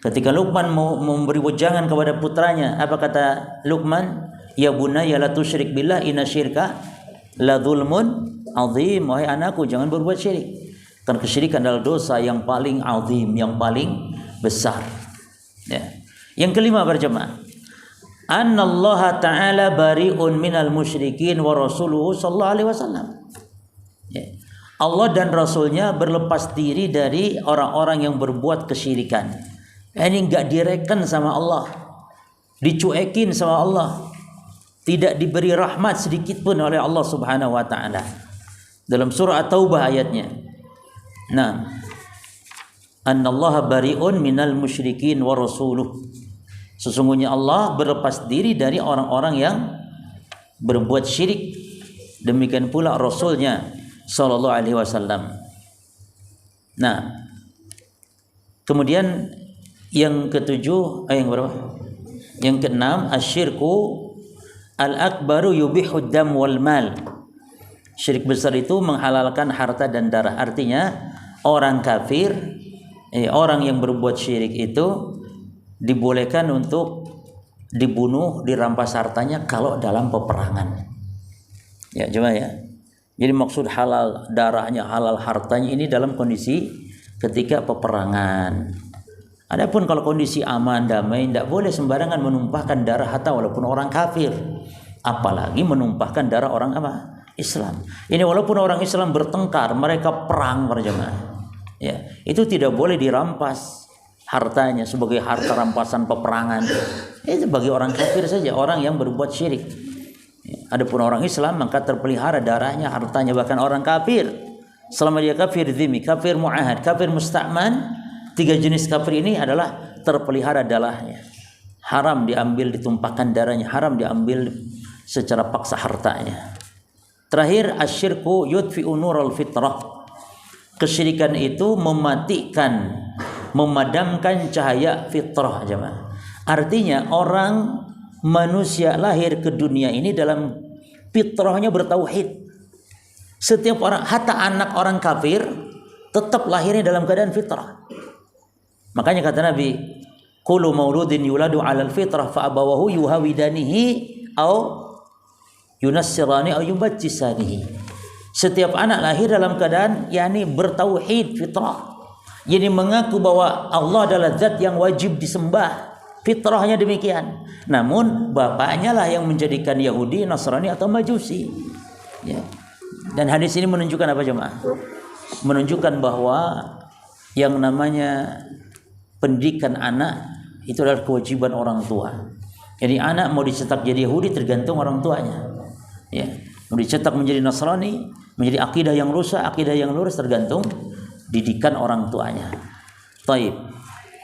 Ketika Luqman mau memberi wejangan kepada putranya, apa kata Luqman? Ya bunayya la tusyrik billah inna syirka la dzulmun azim. Wahai anakku, jangan berbuat syirik. Karena kesyirikan adalah dosa yang paling azim, yang paling besar. Ya. Yang kelima berjemaah, annallaha ta'ala bari'un minal musyrikin wa rasuluhu sallallahu alaihi wasallam. Ya. Allah dan Rasulnya berlepas diri dari orang-orang yang berbuat kesyirikan. Ini enggak direken sama Allah, dicuekin sama Allah, tidak diberi rahmat sedikit pun oleh Allah Subhanahu wa taala. Dalam surah At-Taubah ayatnya. Nah, annallaha bari'un minal musyrikin wa rasuluh. Sesungguhnya Allah berlepas diri dari orang-orang yang berbuat syirik. Demikian pula Rasulnya sallallahu alaihi wasallam. Nah, kemudian yang ketujuh, yang berapa? Yang keenam, asyirku al-akbaru yubihud dam wal mal. Syirik besar itu menghalalkan harta dan darah. Artinya orang kafir, orang yang berbuat syirik itu dibolehkan untuk dibunuh, dirampas hartanya kalau dalam peperangan. Ya, coba ya. Jadi maksud halal darahnya, halal hartanya ini dalam kondisi ketika peperangan. Adapun kalau kondisi aman, damai, tidak boleh sembarangan menumpahkan darah harta walaupun orang kafir. Apalagi menumpahkan darah orang apa? Islam. Ini walaupun orang Islam bertengkar, mereka perang berjamaah. Ya, itu tidak boleh dirampas hartanya sebagai harta rampasan peperangan. Itu bagi orang kafir saja, orang yang berbuat syirik. Ya, adapun orang Islam maka terpelihara darahnya, hartanya. Bahkan orang kafir, selama dia kafir dzimmi, kafir muahad, kafir musta'man, tiga jenis kafir ini adalah terpelihara darahnya. Haram diambil, ditumpahkan darahnya, haram diambil secara paksa hartanya. Terakhir, asyirku yudfi'u nural fitrah. Kesyirikan itu mematikan, memadamkan cahaya fitrah, jemaah. Artinya orang manusia lahir ke dunia ini dalam fitrahnya bertauhid. Setiap orang, hatta anak orang kafir tetap lahirnya dalam keadaan fitrah. Makanya kata Nabi, kullu mauludin yuladu 'alal fitrah fa abawahu yuhawidanihi au yunassirani au yubajjisanihi. Setiap anak lahir dalam keadaan yakni bertauhid fitrah. Jadi mengaku bahwa Allah adalah zat yang wajib disembah. Fitrahnya demikian. Namun bapaknya lah yang menjadikan Yahudi, Nasrani atau Majusi. Ya. Dan hadis ini menunjukkan apa jemaah? Menunjukkan bahwa yang namanya pendidikan anak itu adalah kewajiban orang tua. Jadi anak mau dicetak jadi Yahudi tergantung orang tuanya. Ya, mau dicetak menjadi Nasrani, menjadi akidah yang rusak, akidah yang lurus tergantung didikan orang tuanya. Taib.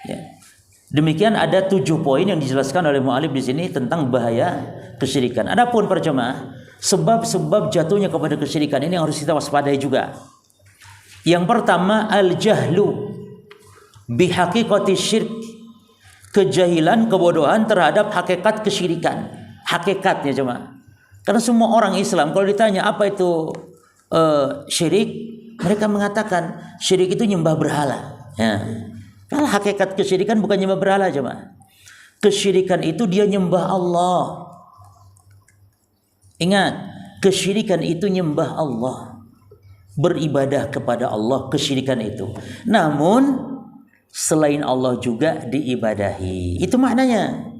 Ya. Demikian ada 7 poin yang dijelaskan oleh mu'alif di sini tentang bahaya kesyirikan. Adapun para jemaah, sebab-sebab jatuhnya kepada kesyirikan ini harus kita waspadai juga. Yang pertama, al-jahlu bihaqiqati syirk. Kejahilan, kebodohan terhadap hakikat kesyirikan. Hakikatnya jemaah. Karena semua orang Islam kalau ditanya apa itu syirik, mereka mengatakan syirik itu nyembah berhala. Ya. Kalau hakikat kesyirikan bukan nyembah berhala jemaah. Kesyirikan itu dia nyembah Allah. Ingat, kesyirikan itu nyembah Allah. beribadah kepada Allah, kesyirikan itu. Namun selain Allah juga diibadahi. Itu maknanya.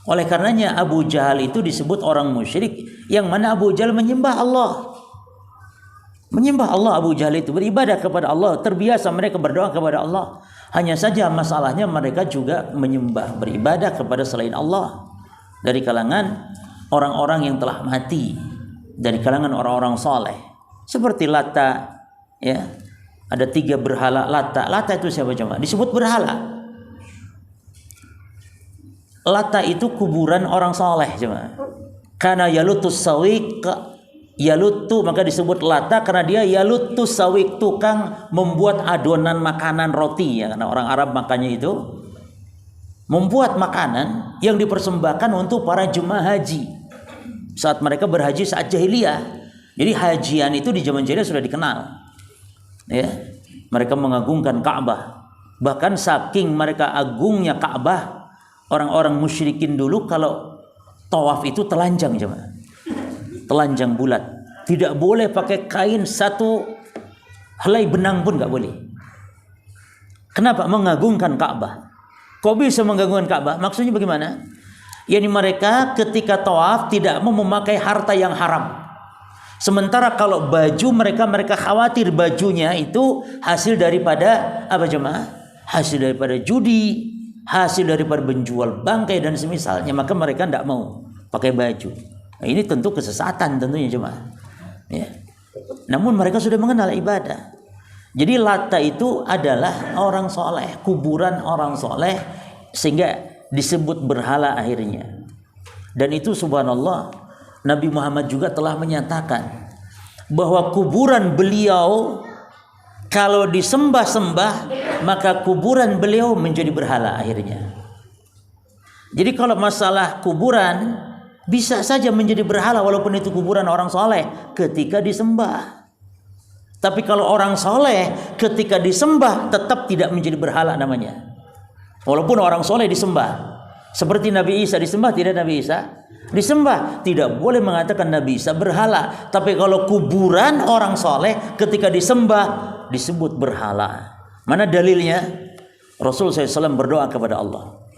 Oleh karenanya Abu Jahal itu disebut orang musyrik, yang mana Abu Jahal menyembah Allah. Menyembah Allah, Abu Jahal itu beribadah kepada Allah, terbiasa mereka berdoa kepada Allah. Hanya saja masalahnya mereka juga menyembah, beribadah kepada selain Allah. Dari kalangan orang-orang yang telah mati, dari kalangan orang-orang saleh. Seperti Lata, ya. Ada 3 berhala Lata. Lata itu siapa jemaah? Disebut berhala. Lata itu kuburan orang saleh jemaah. Karena yalutus sawiq, yalutu maka disebut Lata karena dia yalutus sawiq, tukang membuat adonan makanan roti ya, karena orang Arab makannya itu membuat makanan yang dipersembahkan untuk para jemaah haji saat mereka berhaji saat jahiliyah. Jadi hajian itu di zaman jahiliyah sudah dikenal. Ya, mereka mengagungkan Ka'bah. Bahkan saking mereka agungnya Ka'bah, orang-orang musyrikin dulu kalau tawaf itu telanjang jemaah. Telanjang bulat. Tidak boleh pakai kain satu helai benang pun enggak boleh. Kenapa? Mengagungkan Ka'bah. Kok bisa mengagungkan Ka'bah? Maksudnya bagaimana? Yani mereka ketika tawaf tidak mau memakai harta yang haram. Sementara kalau baju mereka khawatir bajunya itu hasil daripada apa jemaah? Hasil daripada judi, hasil daripada menjual bangkai dan semisalnya, maka mereka tidak mau pakai baju. Nah, ini tentu kesesatan tentunya jemaah. Ya. Namun mereka sudah mengenal ibadah. Jadi Lata itu adalah orang soleh, kuburan orang soleh, sehingga disebut berhala akhirnya. Dan itu subhanallah, Nabi Muhammad juga telah menyatakan bahwa kuburan beliau kalau disembah-sembah maka kuburan beliau menjadi berhala akhirnya. Jadi kalau masalah kuburan bisa saja menjadi berhala walaupun itu kuburan orang soleh ketika disembah. Tapi kalau orang soleh ketika disembah tetap tidak menjadi berhala namanya. Walaupun orang soleh disembah. Seperti Nabi Isa disembah, tidak Nabi Isa? Disembah. Tidak boleh mengatakan Nabi Isa berhala. Tapi kalau kuburan orang soleh ketika disembah disebut berhala. Mana dalilnya? Rasul SAW berdoa kepada Allah.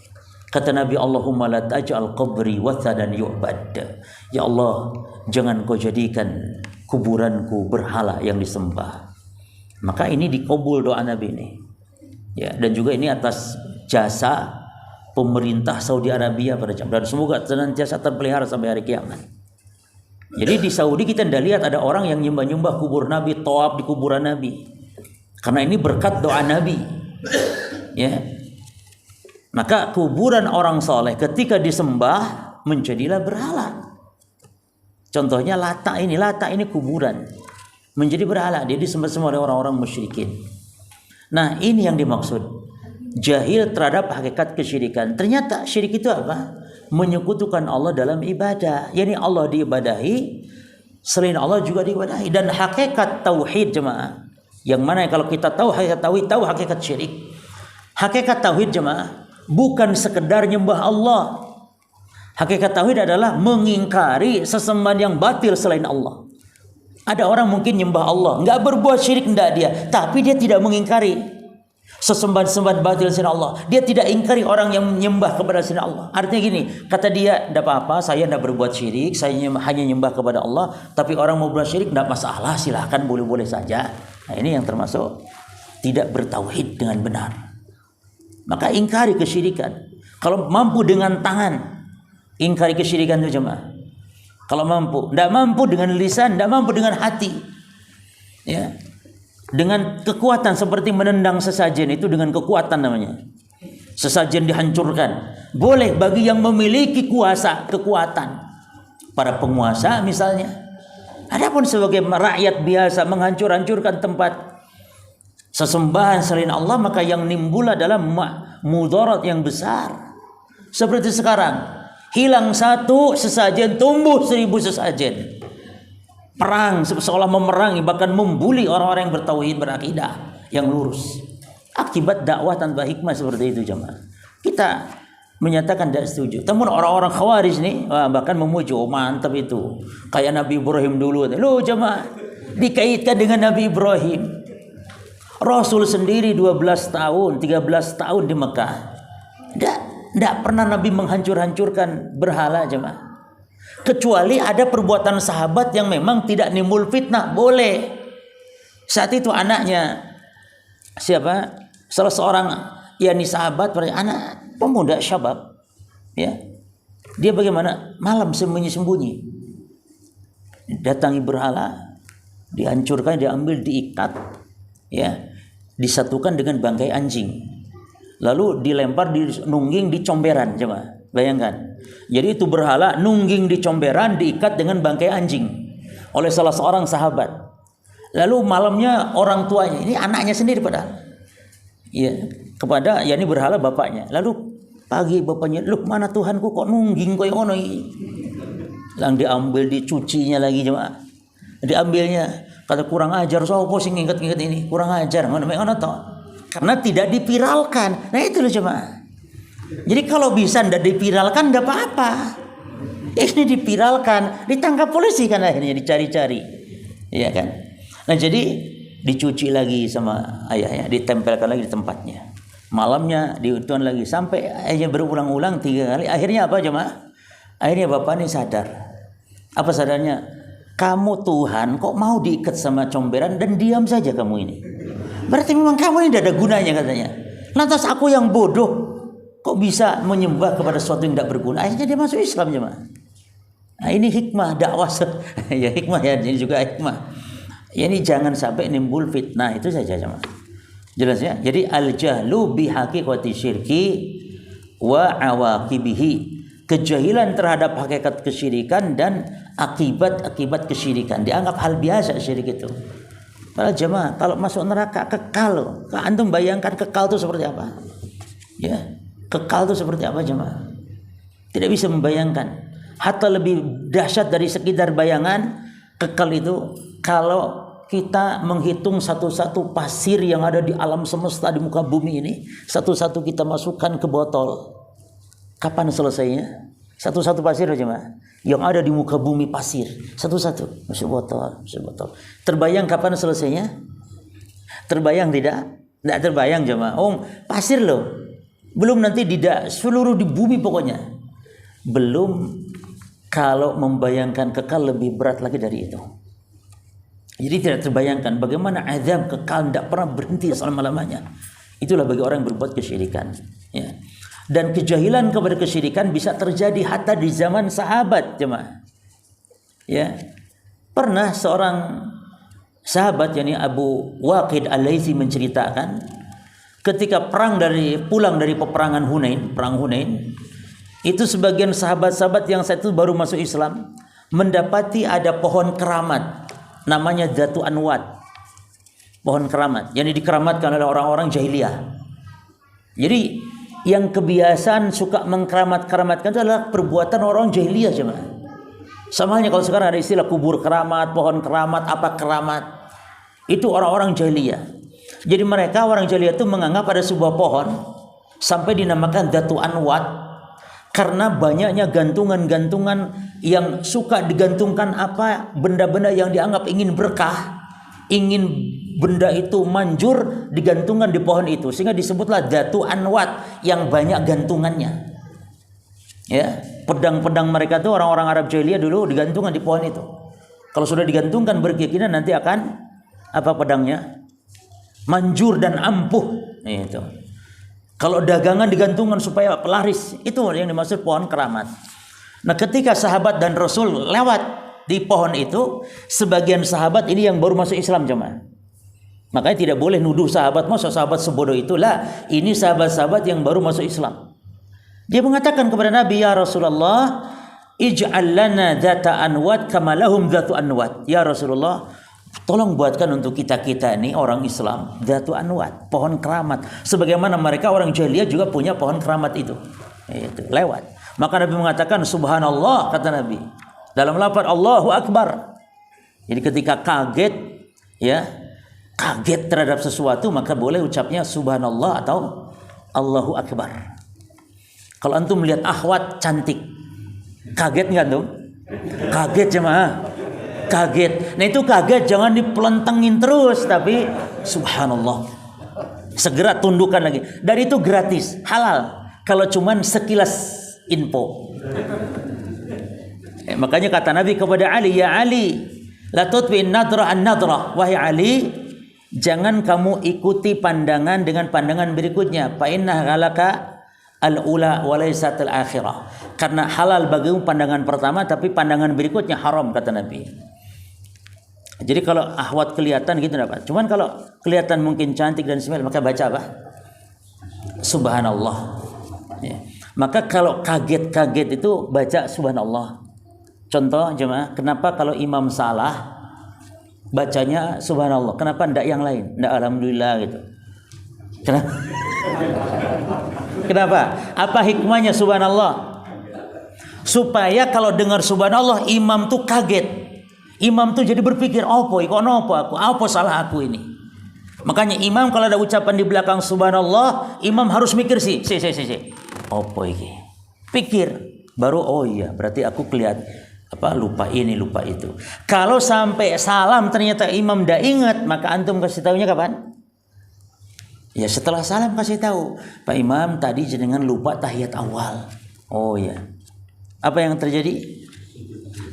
Kata Nabi, Allahumma la taj'al qabri wathadan yu'bad. Ya Allah, jangan kau jadikan kuburanku berhala yang disembah. Maka ini dikabul doa Nabi ini. Ya, dan juga ini atas jasa pemerintah Saudi Arabia pada zaman, dan semoga senantiasa terpelihara sampai hari kiamat. Jadi di Saudi kita tidak lihat ada orang yang nyembah-nyembah kubur Nabi, tawaf di kuburan Nabi. Karena ini berkat doa Nabi. Ya. Maka kuburan orang soleh ketika disembah menjadilah berhala. Contohnya Lata ini kuburan menjadi berhala, dia disembah semua oleh orang-orang musyrikin. Nah, ini yang dimaksud jahil terhadap hakikat kesyirikan. Ternyata syirik itu apa? Menyekutukan Allah dalam ibadah. Yani Allah diibadahi, selain Allah juga diibadahi. Dan hakikat tauhid jemaah, yang mana kalau kita tahu hakikat tauhid, tahu hakikat syirik. Hakikat tauhid jemaah bukan sekedar nyembah Allah. Hakikat tauhid adalah mengingkari sesembahan yang batil selain Allah. Ada orang mungkin nyembah Allah, enggak berbuat syirik enggak dia, tapi dia tidak mengingkari sesembahan-sembahan batil selain Allah. Dia tidak ingkari orang yang menyembah kepada selain Allah. Artinya gini, kata dia, tidak apa-apa, saya tidak berbuat syirik, saya hanya menyembah kepada Allah. Tapi orang mau berbuat syirik tidak masalah, silahkan, boleh-boleh saja. Nah, ini yang termasuk tidak bertauhid dengan benar. Maka ingkari kesyirikan. Kalau mampu dengan tangan, ingkari kesyirikan itu jemaah. Kalau mampu, tidak mampu dengan lisan, tidak mampu dengan hati. Ya. Dengan kekuatan seperti menendang sesajen, itu dengan kekuatan namanya. Sesajen dihancurkan. Boleh bagi yang memiliki kekuatan. Para penguasa misalnya. Adapun sebagai rakyat biasa menghancur-hancurkan tempat sesembahan selain Allah, maka yang nimbul adalah mudarat yang besar. Seperti sekarang, hilang satu sesajen, tumbuh 1000 sesajen. Perang seolah memerangi, bahkan membuli orang-orang yang bertauhid, berakidah, yang lurus. Akibat dakwah tanpa hikmah seperti itu jemaah. Kita menyatakan tidak setuju. Namun orang-orang Khawarij nih bahkan memuji, oh mantap itu. Kayak Nabi Ibrahim dulu. Loh jemaah, Dikaitkan dengan Nabi Ibrahim. Rasul sendiri 12 tahun, 13 tahun di Mekah. Tidak pernah Nabi menghancur-hancurkan berhala jemaah. Kecuali ada perbuatan sahabat yang memang tidak nimbul fitnah, boleh. Saat itu anaknya siapa? Salah seorang yakni sahabat, anak pemuda syabab, ya. Dia bagaimana? Malam sembunyi-sembunyi datangi berhala, dihancurkan, diambil, diikat, ya, disatukan dengan bangkai anjing, lalu dilempar, nungging di comberan. Coba bayangkan. Jadi itu berhala nungging di comberan, diikat dengan bangkai anjing oleh salah seorang sahabat. Lalu malamnya orang tuanya, ini anaknya sendiri padahal, ya, kepada ini berhala bapaknya. Lalu pagi bapaknya, "Loh, mana Tuhanku kok nungging koyo ngono iki?" Lang diambil, dicucinya lagi jemaah. Diambilnya, kata kurang ajar, sapa sing nginget-nginget ini, kurang ajar, ngono to. Karena tidak dipiralkan. Nah itu loh jemaah. Jadi kalau bisa ndak dipiralkan ndak apa-apa. Ini dipiralkan, ditangkap polisi kan, akhirnya dicari-cari. Iya kan? Nah jadi dicuci lagi sama ayahnya, ditempelkan lagi di tempatnya. Malamnya diutuhan lagi sampai akhirnya berulang-ulang 3 kali. Akhirnya apa jemaah? Akhirnya bapak ini sadar. Apa sadarnya? Kamu Tuhan kok mau diikat sama comberan dan diam saja kamu ini. Berarti memang kamu ini tidak ada gunanya katanya. Lantas aku yang bodoh kok bisa menyembah kepada sesuatu yang tidak berguna. Akhirnya dia masuk Islam jemaah. Nah ini hikmah dakwah. Ya hikmah ya, ini juga hikmah. Ya, ini jangan sampai nimbul fitnah, itu saja jemaah. Jelas ya? Jadi al-jahlu bi haqiqati syirki wa awaqibihi. Kejahilan terhadap hakikat kesyirikan dan akibat-akibat kesyirikan. Dianggap hal biasa syirik itu. Padahal jemaah, kalau masuk neraka kekal. Antum bayangkan kekal itu seperti apa? Ya, kekal itu seperti apa jemaah? Tidak bisa membayangkan. Hatta lebih dahsyat dari sekedar bayangan, kekal itu kalau kita menghitung satu-satu pasir yang ada di alam semesta di muka bumi ini, satu-satu kita masukkan ke botol. Kapan selesainya? Satu-satu pasir aja mah. Yang ada di muka bumi pasir, satu-satu masuk botol, masuk botol. Terbayang kapan selesainya? Terbayang tidak? Tidak terbayang jemaah. Oh, pasir loh. Belum nanti tidak seluruh di bumi pokoknya. Belum kalau membayangkan kekal lebih berat lagi dari itu. Jadi tidak terbayangkan bagaimana azab kekal tidak pernah berhenti selama-lamanya. Itulah bagi orang yang berbuat kesyirikan. Ya. Dan kejahilan kepada kesyirikan bisa terjadi hatta di zaman sahabat jemaah. Ya. Pernah seorang sahabat yakni Abu Waqid Al-Laitsi menceritakan ketika pulang dari peperangan Hunain, perang Hunain, itu sebagian sahabat-sahabat yang saat itu baru masuk Islam mendapati ada pohon keramat namanya Dzatu Anwat. Pohon keramat yang dikeramatkan oleh orang-orang jahiliyah. Jadi yang kebiasaan suka mengkeramat-keramatkan itu adalah perbuatan orang jahiliyah jemaah. Sama halnya kalau sekarang ada istilah kubur keramat, pohon keramat, apa keramat. Itu orang-orang jahiliyah. Jadi mereka orang jahiliyah itu menganggap ada sebuah pohon sampai dinamakan Dzatu Anwat karena banyaknya gantungan-gantungan yang suka digantungkan apa benda-benda yang dianggap ingin berkah, ingin benda itu manjur digantungkan di pohon itu sehingga disebutlah Dzatu Anwat yang banyak gantungannya. Ya, pedang-pedang mereka tuh orang-orang Arab jahiliyah dulu digantungkan di pohon itu. Kalau sudah digantungkan berkeyakinan nanti akan apa pedangnya? Manjur dan ampuh. Itu. Kalau dagangan digantungkan supaya pelaris, itu yang dimaksud pohon keramat. Nah, ketika sahabat dan Rasul lewat di pohon itu, sebagian sahabat ini yang baru masuk Islam jemaah. Makanya tidak boleh nuduh sahabat, masa sahabat sebodoh itulah. Ini sahabat-sahabat yang baru masuk Islam. Dia mengatakan kepada Nabi, "Ya Rasulullah, ij'al lana dzata anwat kama lahum dzatu anwat." Ya Rasulullah, tolong buatkan untuk kita-kita ini orang Islam Dzatu Anwat, pohon keramat. Sebagaimana mereka orang jahiliyah juga punya pohon keramat itu. Itu lewat. Maka Nabi mengatakan subhanallah, kata Nabi. Dalam lafaz Allahu Akbar. Jadi ketika kaget terhadap sesuatu maka boleh ucapnya subhanallah atau Allahu Akbar. Kalau antum melihat akhwat cantik, kaget enggak antum? Kaget jemaah. Kaget. Nah itu kaget jangan dipelentengin terus, tapi subhanallah. Segera tundukkan lagi. Dan itu gratis, halal. Kalau cuman sekilas info. Makanya kata Nabi kepada Ali, ya Ali, la tutbi'in nadra an nadra. Wahai Ali, jangan kamu ikuti pandangan dengan pandangan berikutnya. Fa inna halaka al-ula wa laysat al-akhirah. Karena halal bagimu pandangan pertama, tapi pandangan berikutnya haram, kata Nabi. Jadi kalau ahwat kelihatan gitu dapat. Cuman kalau kelihatan mungkin cantik dan semel, maka baca apa? Subhanallah. Ya. Maka kalau kaget-kaget itu baca subhanallah. Contoh jemaah, kenapa kalau imam salah bacanya subhanallah? Kenapa enggak yang lain? Enggak alhamdulillah gitu. Kenapa? Kenapa? Apa hikmahnya subhanallah? Supaya kalau dengar subhanallah imam tuh kaget. Imam tuh jadi berpikir, "Apa iki ono apa aku? Apa salah aku ini?" Makanya imam kalau ada ucapan di belakang subhanallah, imam harus mikir sih. Apa iki? Pikir. Baru oh iya, berarti aku kelihatan lupa ini, lupa itu. Kalau sampai salam ternyata imam ndak ingat, maka antum kasih tahunya kapan? Ya setelah salam kasih tahu, Pak Imam tadi jenengan lupa tahiyat awal. Oh ya. Apa yang terjadi?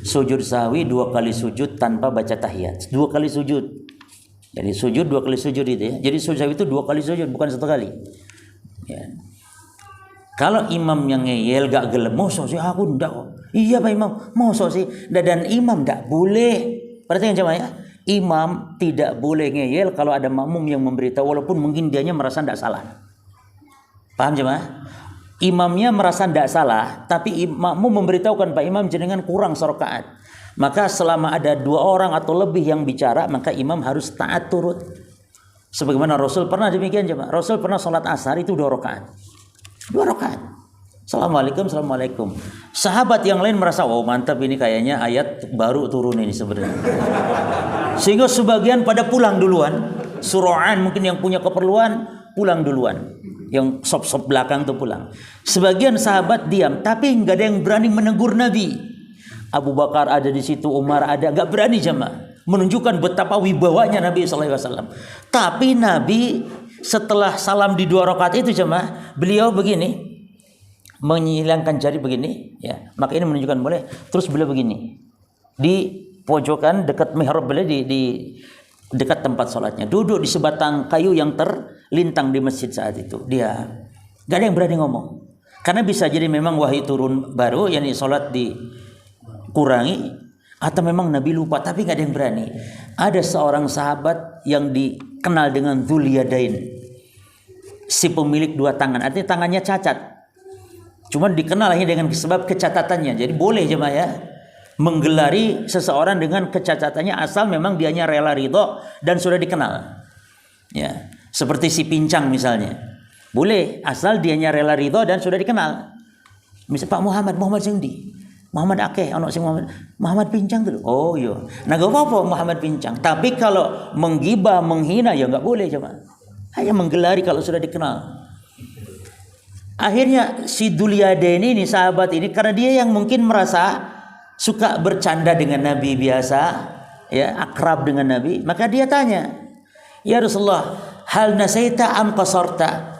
Sujud sahwi 2 kali sujud tanpa baca tahiyat. 2 kali sujud. Jadi sujud 2 kali sujud itu ya. Jadi sujud sahwi itu 2 kali sujud, bukan 1 kali. Ya. Kalau imam yang ngeyel gak gelem, mosok sih aku ndak. Iya Pak Imam, mosok sih. Dan imam ndak boleh. Perhatikan jemaah ya. Imam tidak boleh ngeyel kalau ada makmum yang memberitahu, walaupun mungkin dianya merasa ndak salah. Paham jemaah? Imamnya merasa tidak salah, tapi makmum memberitahukan Pak Imam jenengan kurang serakaat. Maka selama ada 2 orang atau lebih yang bicara, maka imam harus taat turut. Sebagaimana Rasul pernah demikian jemaah. Rasul pernah sholat asar itu 2 rakaat. 2 rakaat. Assalamualaikum. Sahabat yang lain merasa, oh mantap ini kayaknya ayat baru turun ini sebenarnya. Sehingga sebagian pada pulang duluan. Sura'an mungkin yang punya keperluan pulang duluan. Yang sop-sop belakang tuh pulang. Sebagian sahabat diam, tapi nggak ada yang berani menegur Nabi. Abu Bakar ada di situ, Umar ada, nggak berani jemaah. Menunjukkan betapa wibawanya Nabi SAW. Tapi Nabi setelah salam di 2 rakaat itu jemaah, beliau begini, menghilangkan jari begini, ya. Maka ini menunjukkan boleh. Terus beliau begini, di pojokan dekat mihrab beliau di dekat tempat sholatnya, duduk di sebatang kayu yang terlintang di masjid saat itu. Dia gak ada yang berani ngomong, karena bisa jadi memang wahyu turun baru, yakni sholat dikurangi, atau memang Nabi lupa, tapi gak ada yang berani. Ada seorang sahabat yang dikenal dengan Dzul Yadain, si pemilik 2 tangan, artinya tangannya cacat, cuman dikenal hanya dengan sebab kecatatannya. Jadi boleh jemaah ya menggelari seseorang dengan kecacatannya asal memang dianya rela ridho dan sudah dikenal. Ya, seperti si pincang misalnya. Boleh asal dianya rela ridho dan sudah dikenal. Misal Pak Muhammad Sendi. Muhammad Akeh, ono sing Muhammad pincang dulu. Oh iya. Nah gak apa-apa Muhammad pincang. Tapi kalau menggibah, menghina ya enggak boleh cuma. Hanya menggelari kalau sudah dikenal. Akhirnya si Dzul Yadain ini sahabat ini, karena dia yang mungkin merasa suka bercanda dengan Nabi biasa, ya, akrab dengan Nabi, maka dia tanya, "Ya Rasulullah, hal nasaita am qasarta?"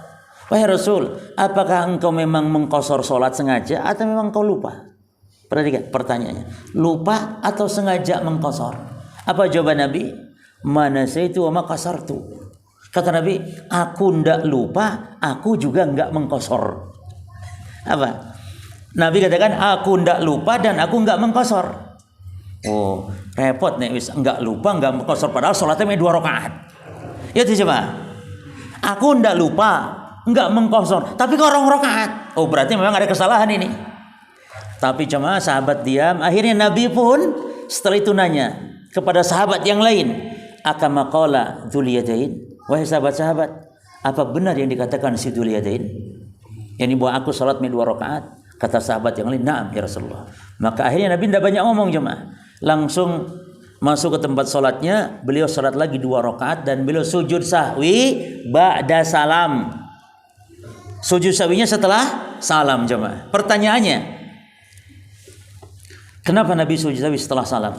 Wahai Rasul, apakah engkau memang mengqasar salat sengaja atau memang kau lupa? Perhatikan pertanyaannya. Lupa atau sengaja mengqasar? Apa jawaban Nabi? "Ma nasaitu wa ma qasartu." Kata Nabi, aku ndak lupa, aku juga enggak mengqasar. Apa? Nabi katakan aku ndak lupa dan aku nggak mengqasar. Oh, repot nih wis nggak lupa nggak mengqasar padahal sholatnya 2 rakaat. Ya itu coba. Aku ndak lupa, nggak mengqasar, tapi kok 2 rakaat. Oh, berarti memang ada kesalahan ini. Tapi cuma sahabat diam. Akhirnya Nabi pun setelah itu nanya kepada sahabat yang lain, "Akama qala Dzul Yadain?" Wahai sahabat-sahabat, apa benar yang dikatakan si Dzul Yadain? Yang bahwa aku salat 2 rakaat? Kata sahabat yang lain, "Na'am ya Rasulullah." Maka akhirnya Nabi tidak banyak ngomong jemaah. Langsung masuk ke tempat sholatnya. Beliau sholat lagi 2 rakaat dan beliau sujud sahwi ba'da salam. Sujud sahwinya setelah salam jemaah. Pertanyaannya, kenapa Nabi sujud sahwi setelah salam?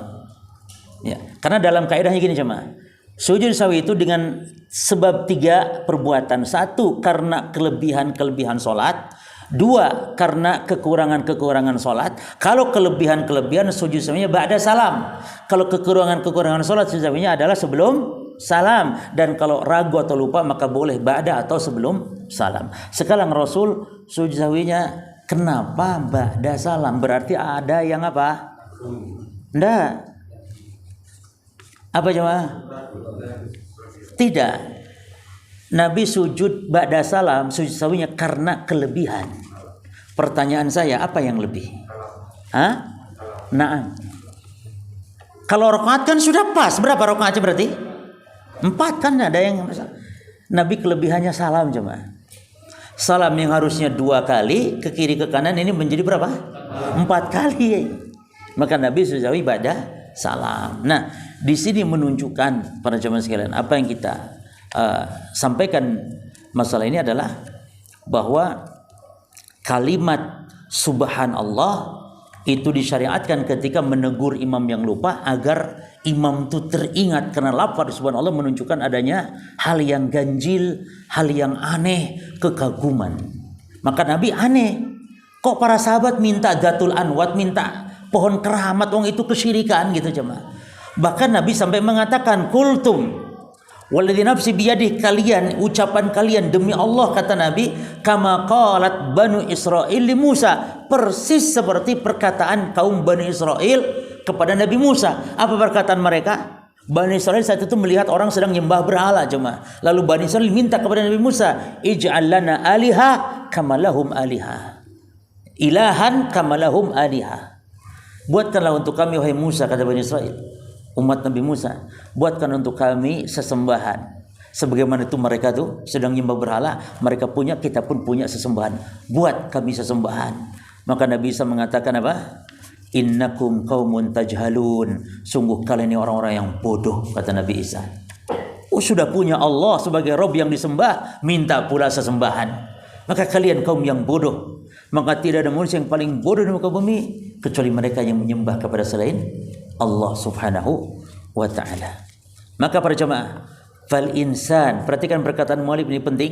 Ya, karena dalam kaidahnya gini jemaah. Sujud sahwi itu dengan sebab 3 perbuatan. 1 karena kelebihan-kelebihan sholat. 2 karena kekurangan-kekurangan sholat. Kalau kelebihan-kelebihan sujud sahwinya ba'da salam. Kalau kekurangan-kekurangan sholat sujud sahwinya adalah sebelum salam. Dan kalau ragu atau lupa maka boleh ba'da atau sebelum salam. Sekarang Rasul sujud sahwinya kenapa ba'da salam? Berarti ada yang apa? Enggak. Apa jemaah? Tidak. Nabi sujud ba'da salam, sujud sahwinya karena kelebihan. Pertanyaan saya, apa yang lebih? Hah? Nah. Kalau rakaat kan sudah pas. Berapa rakaatnya berarti? 4 kan ada yang Nabi kelebihannya salam jemaah. Salam yang harusnya 2 kali ke kiri ke kanan ini menjadi berapa? 4 kali. Maka Nabi sujud sahwi ba'da salam. Nah, di sini menunjukkan para jemaah sekalian, apa yang kita sampaikan masalah ini adalah bahwa kalimat subhanallah itu disyariatkan ketika menegur imam yang lupa agar imam itu teringat, karena lafaz subhanallah menunjukkan adanya hal yang ganjil, hal yang aneh, kekaguman. Maka Nabi aneh, kok para sahabat minta Datul Anwat, minta pohon keramat, wong itu kesyirikan gitu jemaah. Bahkan Nabi sampai mengatakan kultum walladzi nafsi biyadih, kalian, ucapan kalian demi Allah, kata Nabi, kama qalat Banu Israil li Musa, persis seperti perkataan kaum Bani Israil kepada Nabi Musa. Apa perkataan mereka? Bani Israil saat itu melihat orang sedang nyembah berhala jemaah. Lalu Bani Israil minta kepada Nabi Musa, ij'al lana aliha kama lahum aliha. Ilahan kama lahum aliha. Buatkanlah untuk kami wahai Musa, kata Bani Israil, umat Nabi Musa, buatkan untuk kami sesembahan sebagaimana itu mereka tuh sedang nyembah berhala, mereka punya, kita pun punya sesembahan, buat kami sesembahan. Maka Nabi Isa mengatakan apa? Innakum qaumun tajhalun, sungguh kalian ini orang-orang yang bodoh, kata Nabi Isa. Oh, sudah punya Allah sebagai Rabb yang disembah, minta pula sesembahan. Maka kalian kaum yang bodoh. Maka tidak ada manusia yang paling bodoh di muka bumi kecuali mereka yang menyembah kepada selain Allah subhanahu wa ta'ala. Maka para jemaah, fal insan, perhatikan perkataan mu'alif ini penting.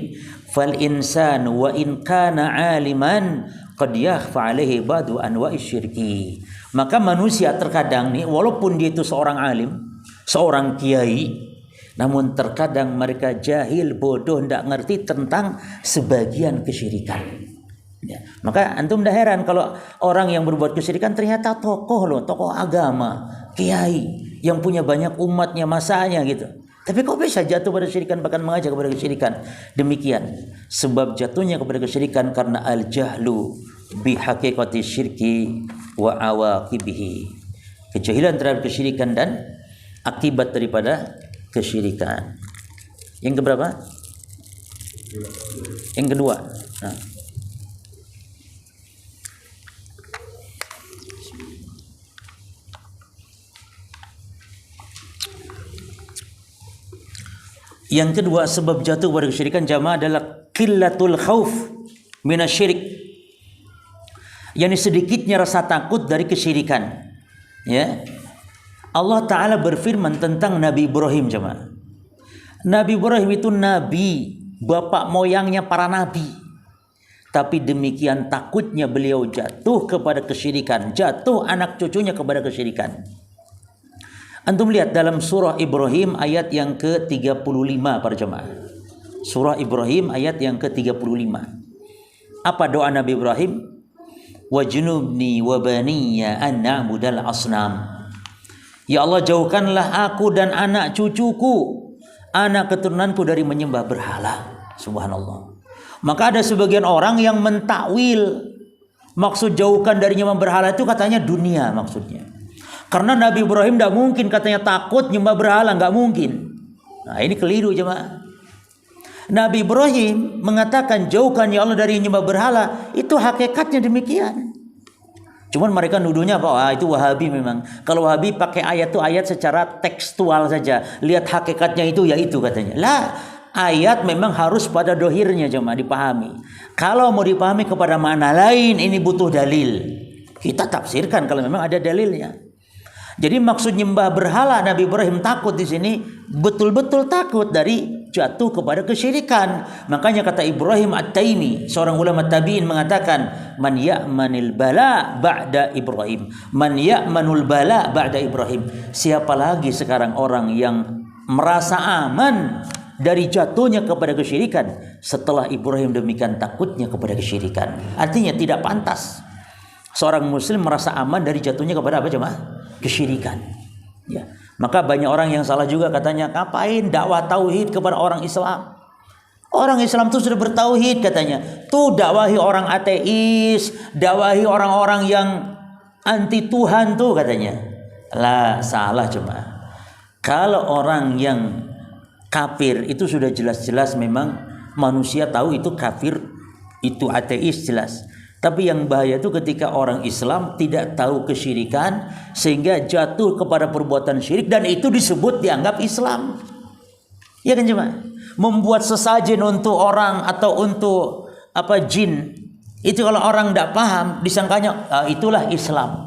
Fal insan wa in kana aliman qad yakhfa alaihi ba'du anwa'i syirki. Maka manusia terkadang nih, walaupun dia itu seorang alim, seorang kiai, namun terkadang mereka jahil, bodoh, tidak ngerti tentang sebagian kesyirikan. Ya. Maka antum dah heran kalau orang yang berbuat kesyirikan ternyata tokoh loh, tokoh agama, kiai yang punya banyak umatnya, masanya gitu. Tapi kok bisa jatuh pada kesyirikan, bahkan mengajak kepada kesyirikan? Demikian sebab jatuhnya kepada kesyirikan karena al-jahlu bi haqiqati syirki wa awaqibihi. Kejahilan terhadap kesyirikan dan akibat daripada kesyirikan. Yang keberapa? Yang kedua. Nah. Yang kedua sebab jatuh pada kesyirikan jamaah adalah qillatul khauf minasyirik. Yani sedikitnya rasa takut dari kesyirikan. Ya. Allah Ta'ala berfirman tentang Nabi Ibrahim jemaah. Nabi Ibrahim itu nabi, bapak moyangnya para nabi. Tapi demikian takutnya beliau jatuh kepada kesyirikan, jatuh anak cucunya kepada kesyirikan. Antum lihat dalam surah Ibrahim ayat yang ke-35 para jemaah. Surah Ibrahim ayat yang ke-35. Apa doa Nabi Ibrahim? Wajnubni wa baniya an na'budal asnam. Ya Allah, jauhkanlah aku dan anak cucuku, anak keturunanku dari menyembah berhala. Subhanallah. Maka ada sebagian orang yang mentakwil maksud jauhkan dari menyembah berhala itu katanya dunia maksudnya. Karena Nabi Ibrahim tidak mungkin katanya takut menyembah berhala, nggak mungkin. Nah ini keliru jemaah. Nabi Ibrahim mengatakan jauhkan ya Allah dari menyembah berhala, itu hakikatnya demikian. Cuman mereka nuduhnya bahwa itu Wahabi memang. Kalau Wahabi pakai ayat itu ayat secara tekstual saja. Lihat hakikatnya itu ya itu katanya. Lah, ayat memang harus pada dohirnya jemaah dipahami. Kalau mau dipahami kepada makna lain ini butuh dalil. Kita tafsirkan kalau memang ada dalilnya. Jadi maksud nyembah berhala Nabi Ibrahim takut di sini betul-betul takut dari jatuh kepada kesyirikan. Makanya kata Ibrahim At-Taimi, seorang ulama tabi'in mengatakan, man ya'manil bala ba'da Ibrahim. Man ya'manul bala ba'da Ibrahim. Siapa lagi sekarang orang yang merasa aman dari jatuhnya kepada kesyirikan setelah Ibrahim demikian takutnya kepada kesyirikan? Artinya tidak pantas seorang muslim merasa aman dari jatuhnya kepada apa jemaah? Kesyirikan. Ya. Maka banyak orang yang salah juga katanya, ngapain dakwah tauhid kepada orang Islam? Orang Islam itu sudah bertauhid katanya. Tuh dakwahi orang ateis, dakwahi orang-orang yang anti Tuhan tuh katanya. Lah, salah jemaah. Kalau orang yang kafir itu sudah jelas-jelas memang manusia tahu itu kafir, itu ateis jelas. Tapi yang bahaya itu ketika orang Islam tidak tahu kesyirikan sehingga jatuh kepada perbuatan syirik dan itu disebut dianggap Islam. Ya kan jemaah? Membuat sesajen untuk orang atau untuk jin. Itu kalau orang tidak paham disangkanya itulah Islam.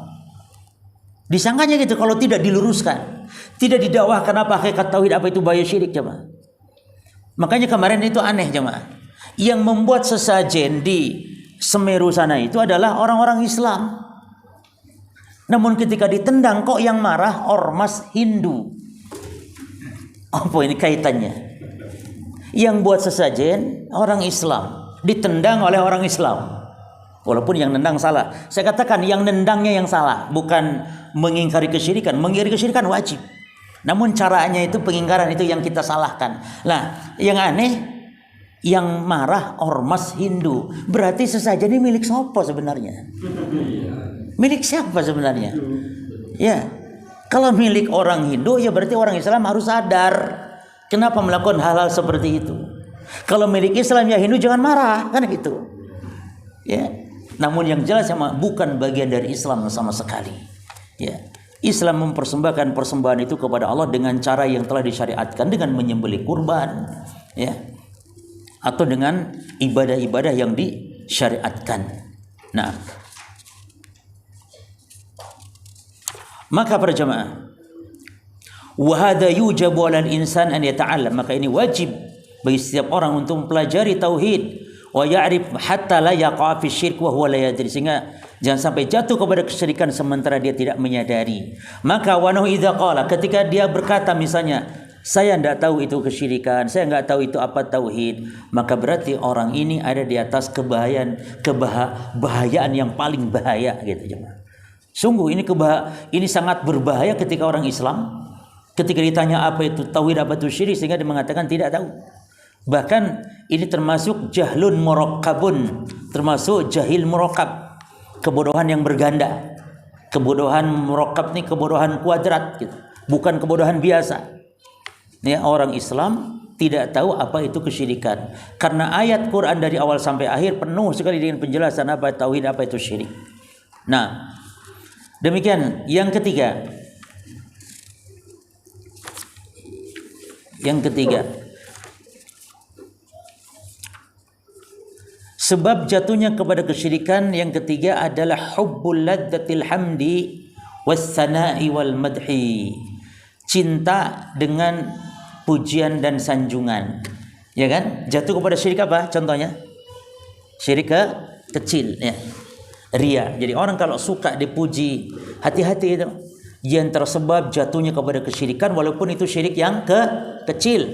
Disangkanya gitu kalau tidak diluruskan. Tidak didakwahkan apa hakikat tauhid, apa itu bahaya syirik jemaah. Makanya kemarin itu aneh jemaah. Yang membuat sesajen di Semeru sana itu adalah orang-orang Islam. Namun ketika ditendang kok yang marah ormas Hindu. Apa ini kaitannya? Yang buat sesajen orang Islam, ditendang oleh orang Islam. Walaupun yang nendang salah. Saya katakan yang nendangnya yang salah, bukan mengingkari kesyirikan. Mengingkari kesyirikan wajib. Namun caranya itu pengingkaran itu yang kita salahkan. Nah, yang aneh yang marah ormas Hindu, berarti sesajen ini milik siapa sebenarnya? Milik siapa sebenarnya? Ya, kalau milik orang Hindu ya berarti orang Islam harus sadar kenapa melakukan hal-hal seperti itu. Kalau milik Islam ya Hindu jangan marah, kan gitu. Ya, namun yang jelas bukan bagian dari Islam sama sekali. Ya, Islam mempersembahkan persembahan itu kepada Allah dengan cara yang telah disyariatkan dengan menyembelih kurban, ya. Atau dengan ibadah-ibadah yang disyariatkan. Nah, maka para jemaah, wa hadza yujabu 'alal insan an yata'allam, maka ini wajib bagi setiap orang untuk mempelajari tauhid, wa ya'rif hatta la yaqa fi syirk wa huwa la yadri, sehingga jangan sampai jatuh kepada kesyirikan sementara dia tidak menyadari. Maka wa nahu idza qala, ketika dia berkata misalnya, saya tidak tahu itu kesyirikan, saya nggak tahu itu apa tauhid, maka berarti orang ini ada di atas kebahayaan yang paling bahaya gitu jemaah. Sungguh ini sangat berbahaya ketika orang Islam ketika ditanya apa itu tauhid, apa itu syirik, sehingga dia mengatakan tidak tahu. Bahkan ini termasuk jahlun murakkabun, termasuk jahil murakkab, kebodohan yang berganda. Kebodohan murakkab ini kebodohan kuadrat gitu, bukan kebodohan biasa. Ya, orang Islam tidak tahu apa itu kesyirikan karena ayat Quran dari awal sampai akhir penuh sekali dengan penjelasan apa tauhid, apa itu syirik. Nah, demikian. Yang ketiga, sebab jatuhnya kepada kesyirikan yang ketiga adalah hubbul ladzatil hamdi was sana'i wal madhi, cinta dengan pujian dan sanjungan, ya kan? Jatuh kepada syirik apa? Contohnya syirik kecil, ya, ria. Jadi orang kalau suka dipuji, hati-hati itu, yang tersebab jatuhnya kepada kesyirikan, walaupun itu syirik yang kecil.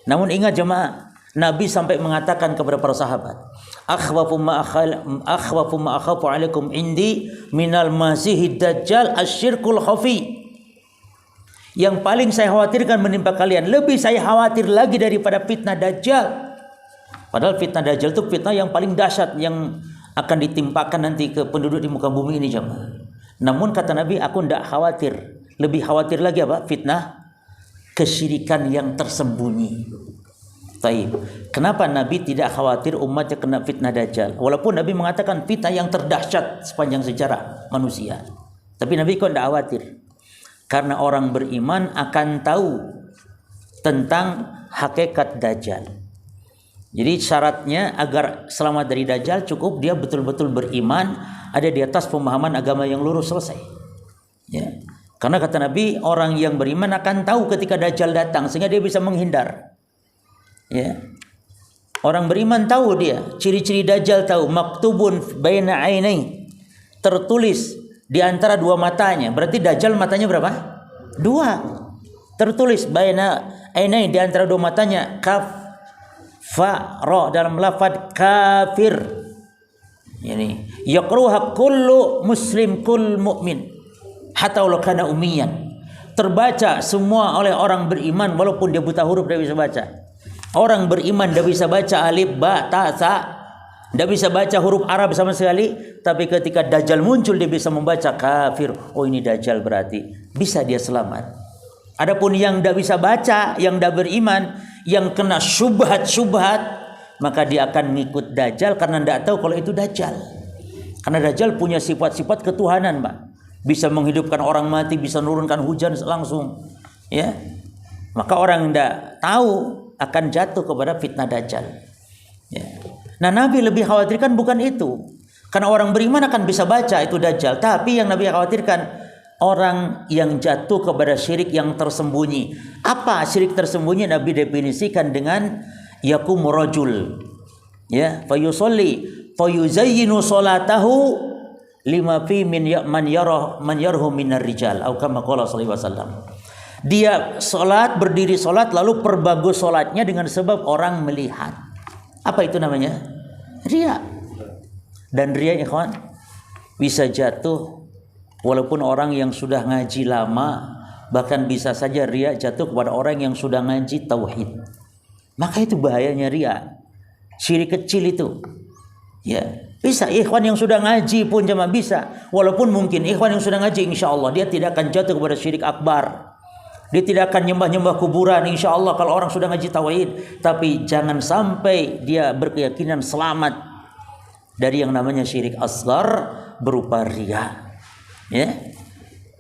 Namun ingat jemaah, Nabi sampai mengatakan kepada para sahabat, akhwafu ma akhafu alaikum indi minal masihid dajjal asyirkul khafi. Yang paling saya khawatirkan menimpa kalian, lebih saya khawatir lagi daripada fitnah Dajjal. Padahal fitnah Dajjal itu fitnah yang paling dahsyat yang akan ditimpakan nanti ke penduduk di muka bumi ini jemaah. Namun kata Nabi, aku tidak khawatir. Lebih khawatir lagi apa? Fitnah kesyirikan yang tersembunyi. Taib. Kenapa Nabi tidak khawatir umatnya kena fitnah Dajjal? Walaupun Nabi mengatakan fitnah yang terdahsyat sepanjang sejarah manusia. Tapi Nabi kok tidak khawatir. Karena orang beriman akan tahu tentang hakikat Dajjal. Jadi syaratnya agar selamat dari Dajjal cukup dia betul-betul beriman, ada di atas pemahaman agama yang lurus, selesai. Ya. Karena kata Nabi, orang yang beriman akan tahu ketika Dajjal datang sehingga dia bisa menghindar. Ya. Orang beriman tahu dia, ciri-ciri Dajjal tahu, maktubun baina ainai, tertulis di antara dua matanya. Berarti Dajjal matanya berapa? 2. Tertulis baina ainai, di antara dua matanya, kaf fa ra, dalam lafaz kafir. Yani yaqruha kullu muslim kull mu'min hatta walau kana ummiyan. Terbaca semua oleh orang beriman walaupun dia buta huruf, dia bisa baca. Orang beriman dia bisa baca alif ba ta sa, dia bisa baca huruf Arab sama sekali, tapi ketika Dajjal muncul dia bisa membaca kafir. Oh, ini Dajjal, berarti bisa dia selamat. Adapun yang tidak bisa baca, yang tidak beriman, yang kena syubhat-syubhat, maka dia akan ngikut Dajjal karena tidak tahu kalau itu Dajjal. Karena Dajjal punya sifat-sifat ketuhanan, Pak. Bisa menghidupkan orang mati, bisa menurunkan hujan langsung. Ya. Maka orang yang tidak tahu akan jatuh kepada fitnah Dajjal. Ya. Nah, Nabi lebih khawatirkan bukan itu. Karena orang beriman akan bisa baca itu Dajjal. Tapi yang Nabi khawatirkan, orang yang jatuh kepada syirik yang tersembunyi. Apa syirik tersembunyi? Nabi definisikan dengan yaqumu rajul, ya, fayusalli fayuzayyinu salatahu lima fi min man yarhu minar rijal, atau kama qala sallallahu alaihi wasallam. Dia salat, berdiri salat, lalu perbagus salatnya dengan sebab orang melihat. Apa itu namanya? Riya. Dan riya, ikhwan, bisa jatuh walaupun orang yang sudah ngaji lama, bahkan bisa saja riya jatuh kepada orang yang sudah ngaji tauhid. Maka itu bahayanya riya. Syirik kecil itu. Ya, bisa ikhwan yang sudah ngaji pun jemaah bisa. Walaupun mungkin ikhwan yang sudah ngaji insyaallah dia tidak akan jatuh kepada syirik akbar. Dia tidak akan nyembah-nyembah kuburan insyaallah kalau orang sudah ngaji tauhid. Tapi jangan sampai dia berkeyakinan selamat dari yang namanya syirik asghar berupa riya. Ya.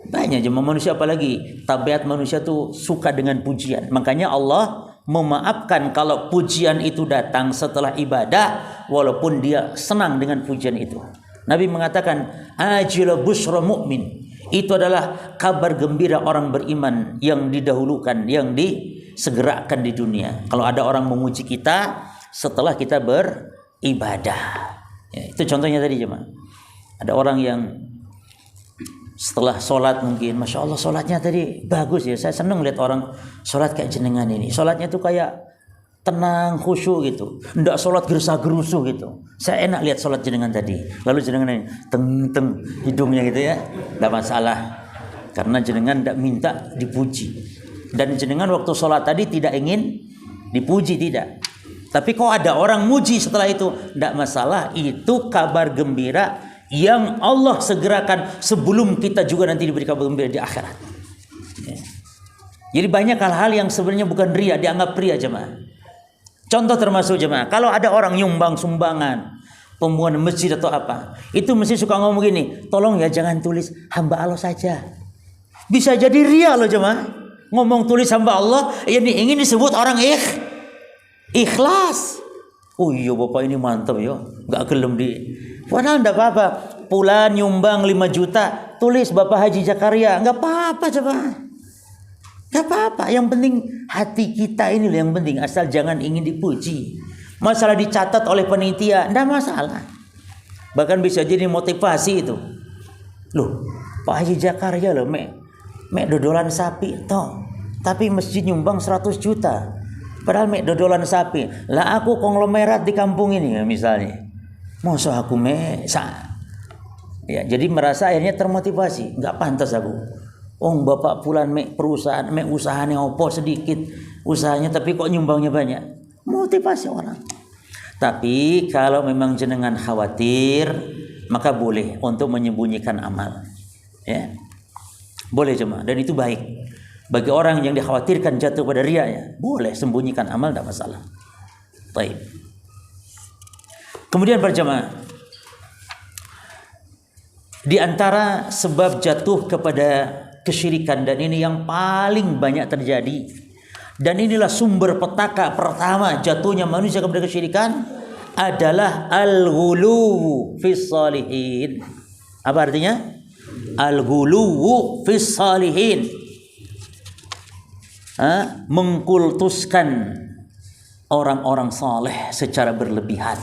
Banyak jemaah manusia, apalagi tabiat manusia tuh suka dengan pujian. Makanya Allah memaafkan kalau pujian itu datang setelah ibadah, walaupun dia senang dengan pujian itu. Nabi mengatakan, ajil busra mu'min, itu adalah kabar gembira orang beriman yang didahulukan, yang disegerakan di dunia. Kalau ada orang memuji kita setelah kita beribadah, ya, itu contohnya tadi jemaah. Ada orang yang setelah sholat mungkin, Masya Allah sholatnya tadi bagus ya, saya senang lihat orang sholat kayak jenengan ini. Sholatnya tuh kayak tenang, khusyuk gitu, ndak sholat gerasa-gerusu gitu. Saya enak lihat sholat jenengan tadi. Lalu jenengan ini teng hidungnya gitu ya, ndak masalah, karena jenengan ndak minta dipuji. Dan jenengan waktu sholat tadi tidak ingin dipuji, tidak. Tapi kok ada orang muji setelah itu, ndak masalah. Itu kabar gembira yang Allah segerakan sebelum kita juga nanti diberi kabar gembira di akhirat. Ya. Jadi banyak hal-hal yang sebenarnya bukan riya, dianggap riya jemaah. Contoh termasuk jemaah, kalau ada orang nyumbang sumbangan, pembangunan masjid atau apa, itu mesti suka ngomong gini, tolong ya jangan tulis hamba Allah saja. Bisa jadi riya loh jemaah. Ngomong tulis hamba Allah, ini ingin disebut orang ikhlas. Oh iya bapak ini mantap ya, nggak gelem di. Padahal enggak apa-apa. Pulan nyumbang 5 juta, tulis Bapak Haji Zakaria, enggak apa-apa coba. Enggak apa-apa. Yang penting hati kita ini loh yang penting, asal jangan ingin dipuji. Masalah dicatat oleh panitia, enggak masalah. Bahkan bisa jadi motivasi itu. Loh, Pak Haji Zakaria loh, mek dodolan sapi toh. Tapi masjid nyumbang 100 juta. Padahal mek dodolan sapi. Lah aku konglomerat di kampung ini ya, misalnya. Masa aku ya, jadi merasa akhirnya termotivasi, nggak pantas aku. Oh bapak pulan perusahaan, usahanya opo sedikit usahanya, tapi kok nyumbangnya banyak. Motivasi orang. Tapi kalau memang jenengan khawatir, maka boleh untuk menyembunyikan amal. Ya, boleh jemaah, dan itu baik. Bagi orang yang dikhawatirkan jatuh pada riya, ya, boleh sembunyikan amal, tidak masalah. Baik. Kemudian berjamaah, di antara sebab jatuh kepada kesyirikan, dan ini yang paling banyak terjadi, dan inilah sumber petaka pertama jatuhnya manusia kepada kesyirikan, adalah al-ghuluw fis shalihin. Apa artinya? Al-ghuluwu fis salihin. Mengkultuskan orang-orang saleh secara berlebihan,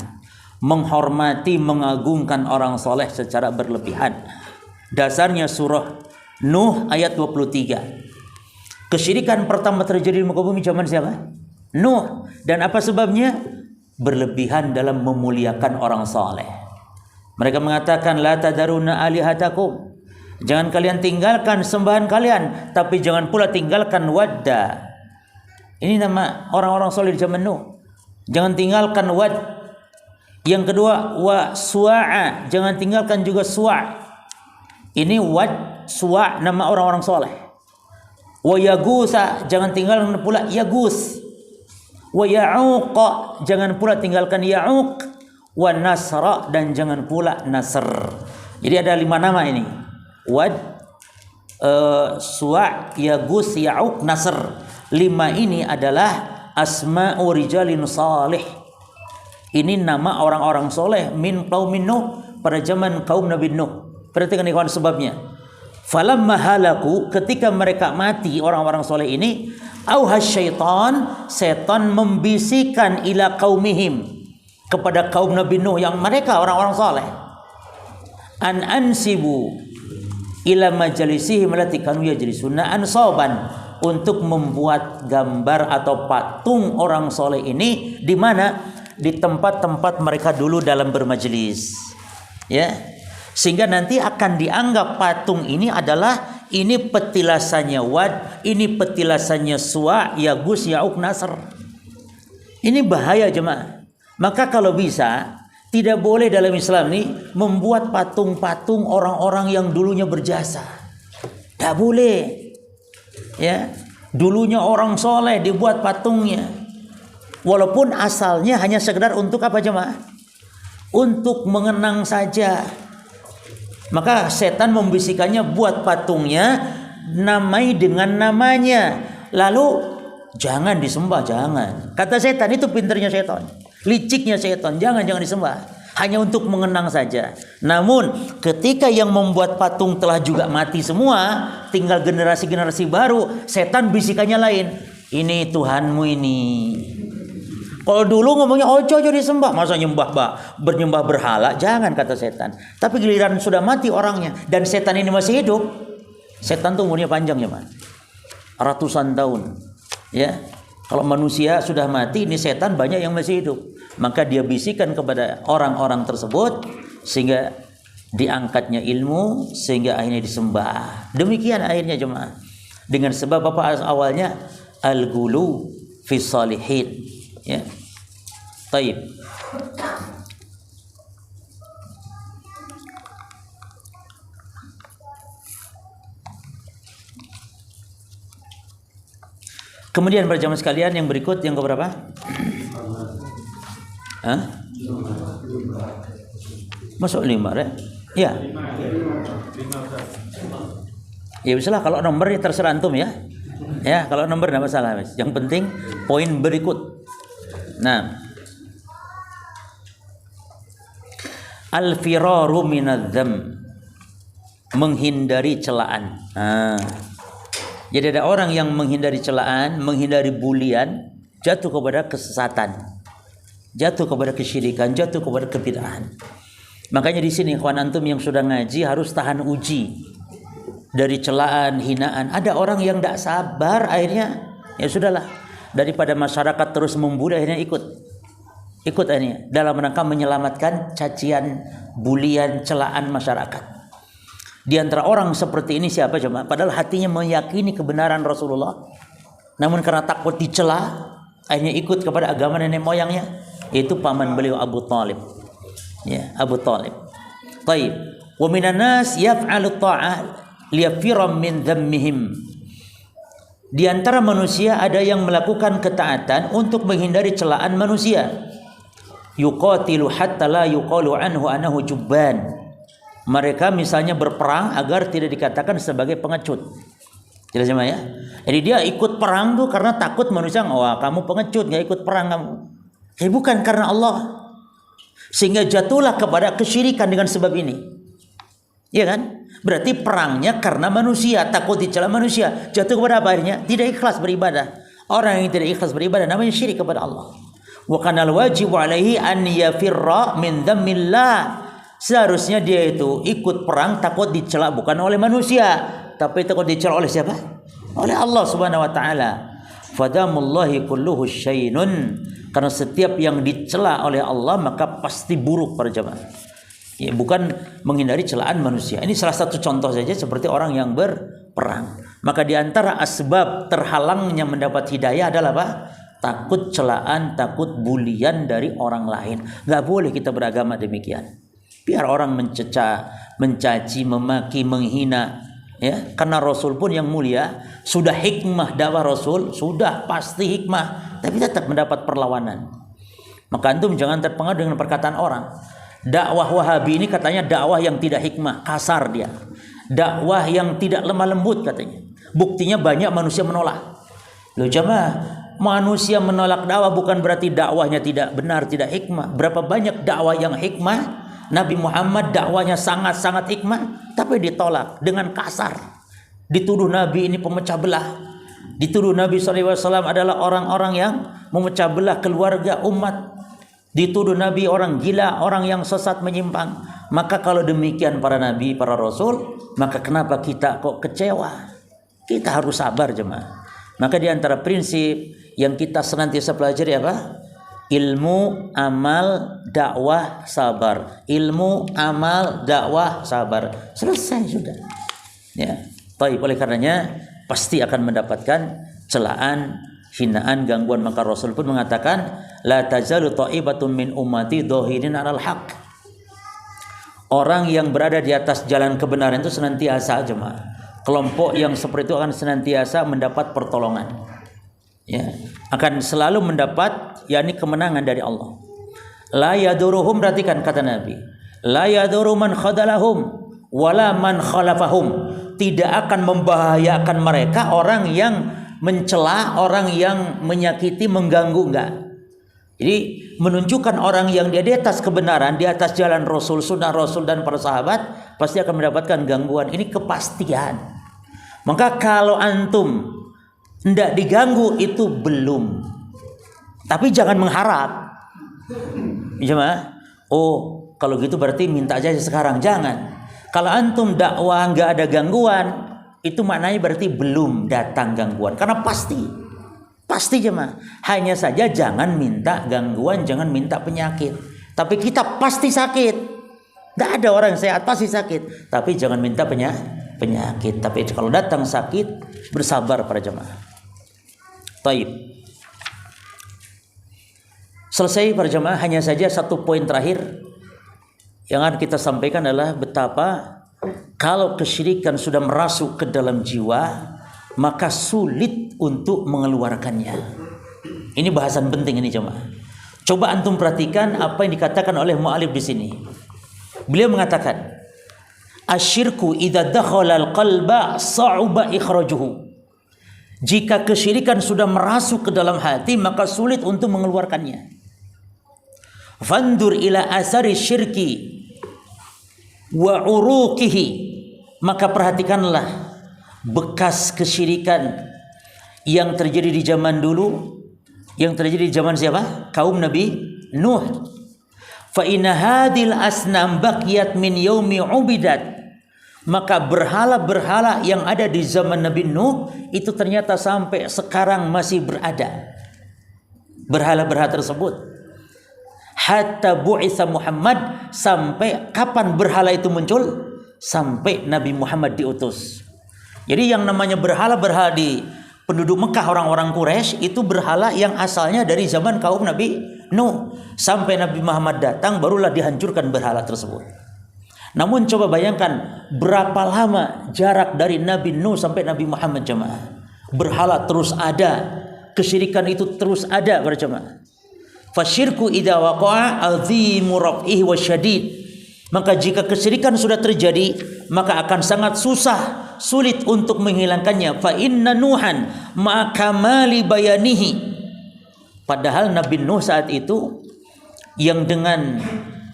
menghormati, mengagungkan orang saleh secara berlebihan. Dasarnya surah Nuh ayat 23. Kesyirikan pertama terjadi di muka bumi zaman siapa? Nuh. Dan apa sebabnya? Berlebihan dalam memuliakan orang saleh. Mereka mengatakan la tadaruna alihatakum. Jangan kalian tinggalkan sembahan kalian, tapi jangan pula tinggalkan Wadda. Ini nama orang-orang soleh di zaman Nuh. Jangan tinggalkan Wad. Yang kedua, wa Suwa'a. Jangan tinggalkan juga Suwa'. Ini Wad, Suwa' nama orang-orang soleh. Wa Yagusa. Jangan tinggalkan pula Yagus. Wa Ya'uq. Jangan pula tinggalkan Ya'uq. Wa Nasra. Dan jangan pula Nasr. Jadi ada 5 nama ini. Wad, Suwa', Yagus, Ya'uq, Nasr. 5 ini adalah asma'u rijalin salih. Ini nama orang-orang soleh min qaumin Nuh, pada zaman kaum Nabi Nuh. Perhatikan ikhwan sebabnya. Falamma halaku, ketika mereka mati orang-orang soleh ini, auhas syaitan, setan membisikkan ila qaumihim, kepada kaum Nabi Nuh yang mereka orang-orang soleh. An ansibu ila majalisihim allati kanu yajlisuna ansaban, untuk membuat gambar atau patung orang soleh ini di mana? Di tempat-tempat mereka dulu dalam bermajelis. Ya. Sehingga nanti akan dianggap patung ini adalah ini petilasannya Wad, ini petilasannya Suwa', Yagus, Ya'uq, Nasr. Ini bahaya jemaah. Maka kalau bisa, tidak boleh dalam Islam ini membuat patung-patung orang-orang yang dulunya berjasa. Tidak boleh. Ya, dulunya orang soleh dibuat patungnya. Walaupun asalnya hanya sekedar untuk apa jemaah? Untuk mengenang saja. Maka setan membisikannya, buat patungnya, namai dengan namanya. Lalu jangan disembah, jangan. Kata setan, itu pinternya setan. Liciknya setan, jangan disembah. Hanya untuk mengenang saja. Namun ketika yang membuat patung telah juga mati semua, tinggal generasi-generasi baru, setan bisikannya lain. Ini Tuhanmu ini. Kalau dulu ngomongnya ojo disembah, masa bernyembah berhala, jangan kata setan. Tapi giliran sudah mati orangnya dan setan ini masih hidup, setan tuh umurnya panjang ya, man. Ratusan tahun. Ya. Kalau manusia sudah mati, ini setan banyak yang masih hidup. Maka dia bisikan kepada orang-orang tersebut sehingga diangkatnya ilmu, sehingga akhirnya disembah. Demikian akhirnya jemaah. Dengan sebab apa awalnya? Al-ghulu fi salihin. Ya. Taib. Kemudian para jamaah sekalian yang berikut, yang keberapa? Hah? Masuk 5 ya? Ya bisalah, kalau nomor ya terserah antum ya. Ya, kalau nomor enggak masalah, Mas. Yang penting poin berikut. Nah, al-firaru minadz-dzam, menghindari celaan. Jadi ada orang yang menghindari celaan, menghindari bulian, jatuh kepada kesesatan, jatuh kepada kesyirikan, jatuh kepada kebid'ahan. Makanya di sini ikhwan antum yang sudah ngaji harus tahan uji dari celaan, hinaan. Ada orang yang tidak sabar, akhirnya ya sudahlah, daripada masyarakat terus membuli, akhirnya ikut akhirnya dalam rangka menyelamatkan cacian, bulian, celaan masyarakat. Di antara orang seperti ini siapa coba? Padahal hatinya meyakini kebenaran Rasulullah, namun karena takut dicela, akhirnya ikut kepada agama nenek moyangnya, yaitu paman beliau Abu Talib. Ya, Abu Talib. Taib. Wa minan nas yaf'alu ta'ah liyafiram min dhammihim. Di antara manusia ada yang melakukan ketaatan untuk menghindari celaan manusia. Yuqatilu hatta la yuqalu anhu annahu jubban. Mereka misalnya berperang agar tidak dikatakan sebagai pengecut. Jelas ya? Jadi dia ikut perang tuh karena takut manusia, wah kamu pengecut, gak ikut perang kamu. Bukan karena Allah. Sehingga jatuhlah kepada kesyirikan dengan sebab ini. Iya kan? Berarti perangnya karena manusia, takut dicela manusia. Jatuh kepada apa akhirnya? Tidak ikhlas beribadah. Orang yang tidak ikhlas beribadah namanya syirik kepada Allah. Wa kanal wajibu alaihi an yafirra min dhammillah. Seharusnya dia itu ikut perang takut dicela bukan oleh manusia, tapi takut dicela oleh siapa? Oleh Allah Subhanahu wa taala. Fadamullahi kulluhu syainun. Karena setiap yang dicela oleh Allah maka pasti buruk para jemaah. Ya, bukan menghindari celaan manusia. Ini salah satu contoh saja seperti orang yang berperang. Maka di antara asbab terhalangnya mendapat hidayah adalah apa? Takut celaan, takut bulian dari orang lain. Gak boleh kita beragama demikian. Biar orang menceca, mencaci, memaki, menghina. Ya, karena Rasul pun yang mulia sudah hikmah dakwah Rasul, sudah pasti hikmah, tapi tetap mendapat perlawanan. Maka antum jangan terpengaruh dengan perkataan orang. Dakwah Wahabi ini katanya dakwah yang tidak hikmah, kasar dia. Dakwah yang tidak lemah lembut katanya. Buktinya banyak manusia menolak. Loh jemaah, manusia menolak dakwah bukan berarti dakwahnya tidak benar, tidak hikmah. Berapa banyak dakwah yang hikmah? Nabi Muhammad dakwanya sangat-sangat hikmah, tapi ditolak dengan kasar. Dituduh Nabi ini pemecah belah. Dituduh Nabi SAW adalah orang-orang yang memecah belah keluarga umat. Dituduh Nabi orang gila, orang yang sesat menyimpang. Maka kalau demikian para Nabi, para Rasul, maka kenapa kita kok kecewa? Kita harus sabar jemaah. Maka di antara prinsip yang kita senantiasa pelajari apa? Ilmu, amal, dakwah, sabar. Ilmu, amal, dakwah, sabar. Selesai sudah. Ya. Baik, oleh karenanya pasti akan mendapatkan celaan, hinaan, gangguan. Maka Rasul pun mengatakan, la tazalu ta'ibatun min ummati dhahirin 'alal haqq. Orang yang berada di atas jalan kebenaran itu senantiasa jemaah. Kelompok yang seperti itu akan senantiasa mendapat pertolongan. Ya, akan selalu mendapat yakni kemenangan dari Allah. La yaduruhum, perhatikan kata Nabi. La yaduru man khadalahum wala man khalafahum. Tidak akan membahayakan mereka orang yang mencela, orang yang menyakiti, mengganggu, enggak. Jadi menunjukkan orang yang dia di atas kebenaran, di atas jalan Rasul, sunnah Rasul dan para sahabat pasti akan mendapatkan gangguan. Ini kepastian. Maka kalau antum tidak diganggu itu belum. Tapi jangan mengharap. Jemaah, oh kalau gitu berarti minta aja sekarang. Jangan. Kalau antum dakwah nggak ada gangguan, itu maknanya berarti belum datang gangguan. Karena pasti jemaah. Hanya saja jangan minta gangguan, jangan minta penyakit. Tapi kita pasti sakit. Tidak ada orang yang sehat pasti sakit. Tapi jangan minta penyakit. Tapi kalau datang sakit, bersabar para jemaah. Taib. Selesai para jemaah, hanya saja satu poin terakhir yang akan kita sampaikan adalah betapa kalau kesyirikan sudah merasuk ke dalam jiwa, maka sulit untuk mengeluarkannya. Ini bahasan penting ini jemaah. Coba antum perhatikan apa yang dikatakan oleh mu'alif di sini. Beliau mengatakan, asyirku idza dakhala al-qalba sa'uba ikhrajuhu. Jika kesyirikan sudah merasuk ke dalam hati, maka sulit untuk mengeluarkannya. Fandur ila asari syirki wa uruqihi. Maka perhatikanlah bekas kesyirikan yang terjadi di zaman dulu, yang terjadi di zaman siapa? Kaum Nabi Nuh. Fa inna hadhil asnam baqiyat min yaumi ubidat. Maka berhala-berhala yang ada di zaman Nabi Nuh itu ternyata sampai sekarang masih berada. Berhala-berhala tersebut. Hatta bu'itsa Muhammad, sampai kapan berhala itu muncul? Sampai Nabi Muhammad diutus. Jadi yang namanya berhala-berhala di penduduk Mekah, orang-orang Quraisy, itu berhala yang asalnya dari zaman kaum Nabi Nuh. Sampai Nabi Muhammad datang barulah dihancurkan berhala tersebut. Namun coba bayangkan berapa lama jarak dari Nabi Nuh sampai Nabi Muhammad jemaah. Berhala terus ada, kesyirikan itu terus ada berjemaah. Fasyirku idza waqa'a azimu raf'ihi wasyadid. Maka jika kesyirikan sudah terjadi, maka akan sangat susah, sulit untuk menghilangkannya. Fa inna Nuhan ma kamali bayanihi. Padahal Nabi Nuh saat itu yang dengan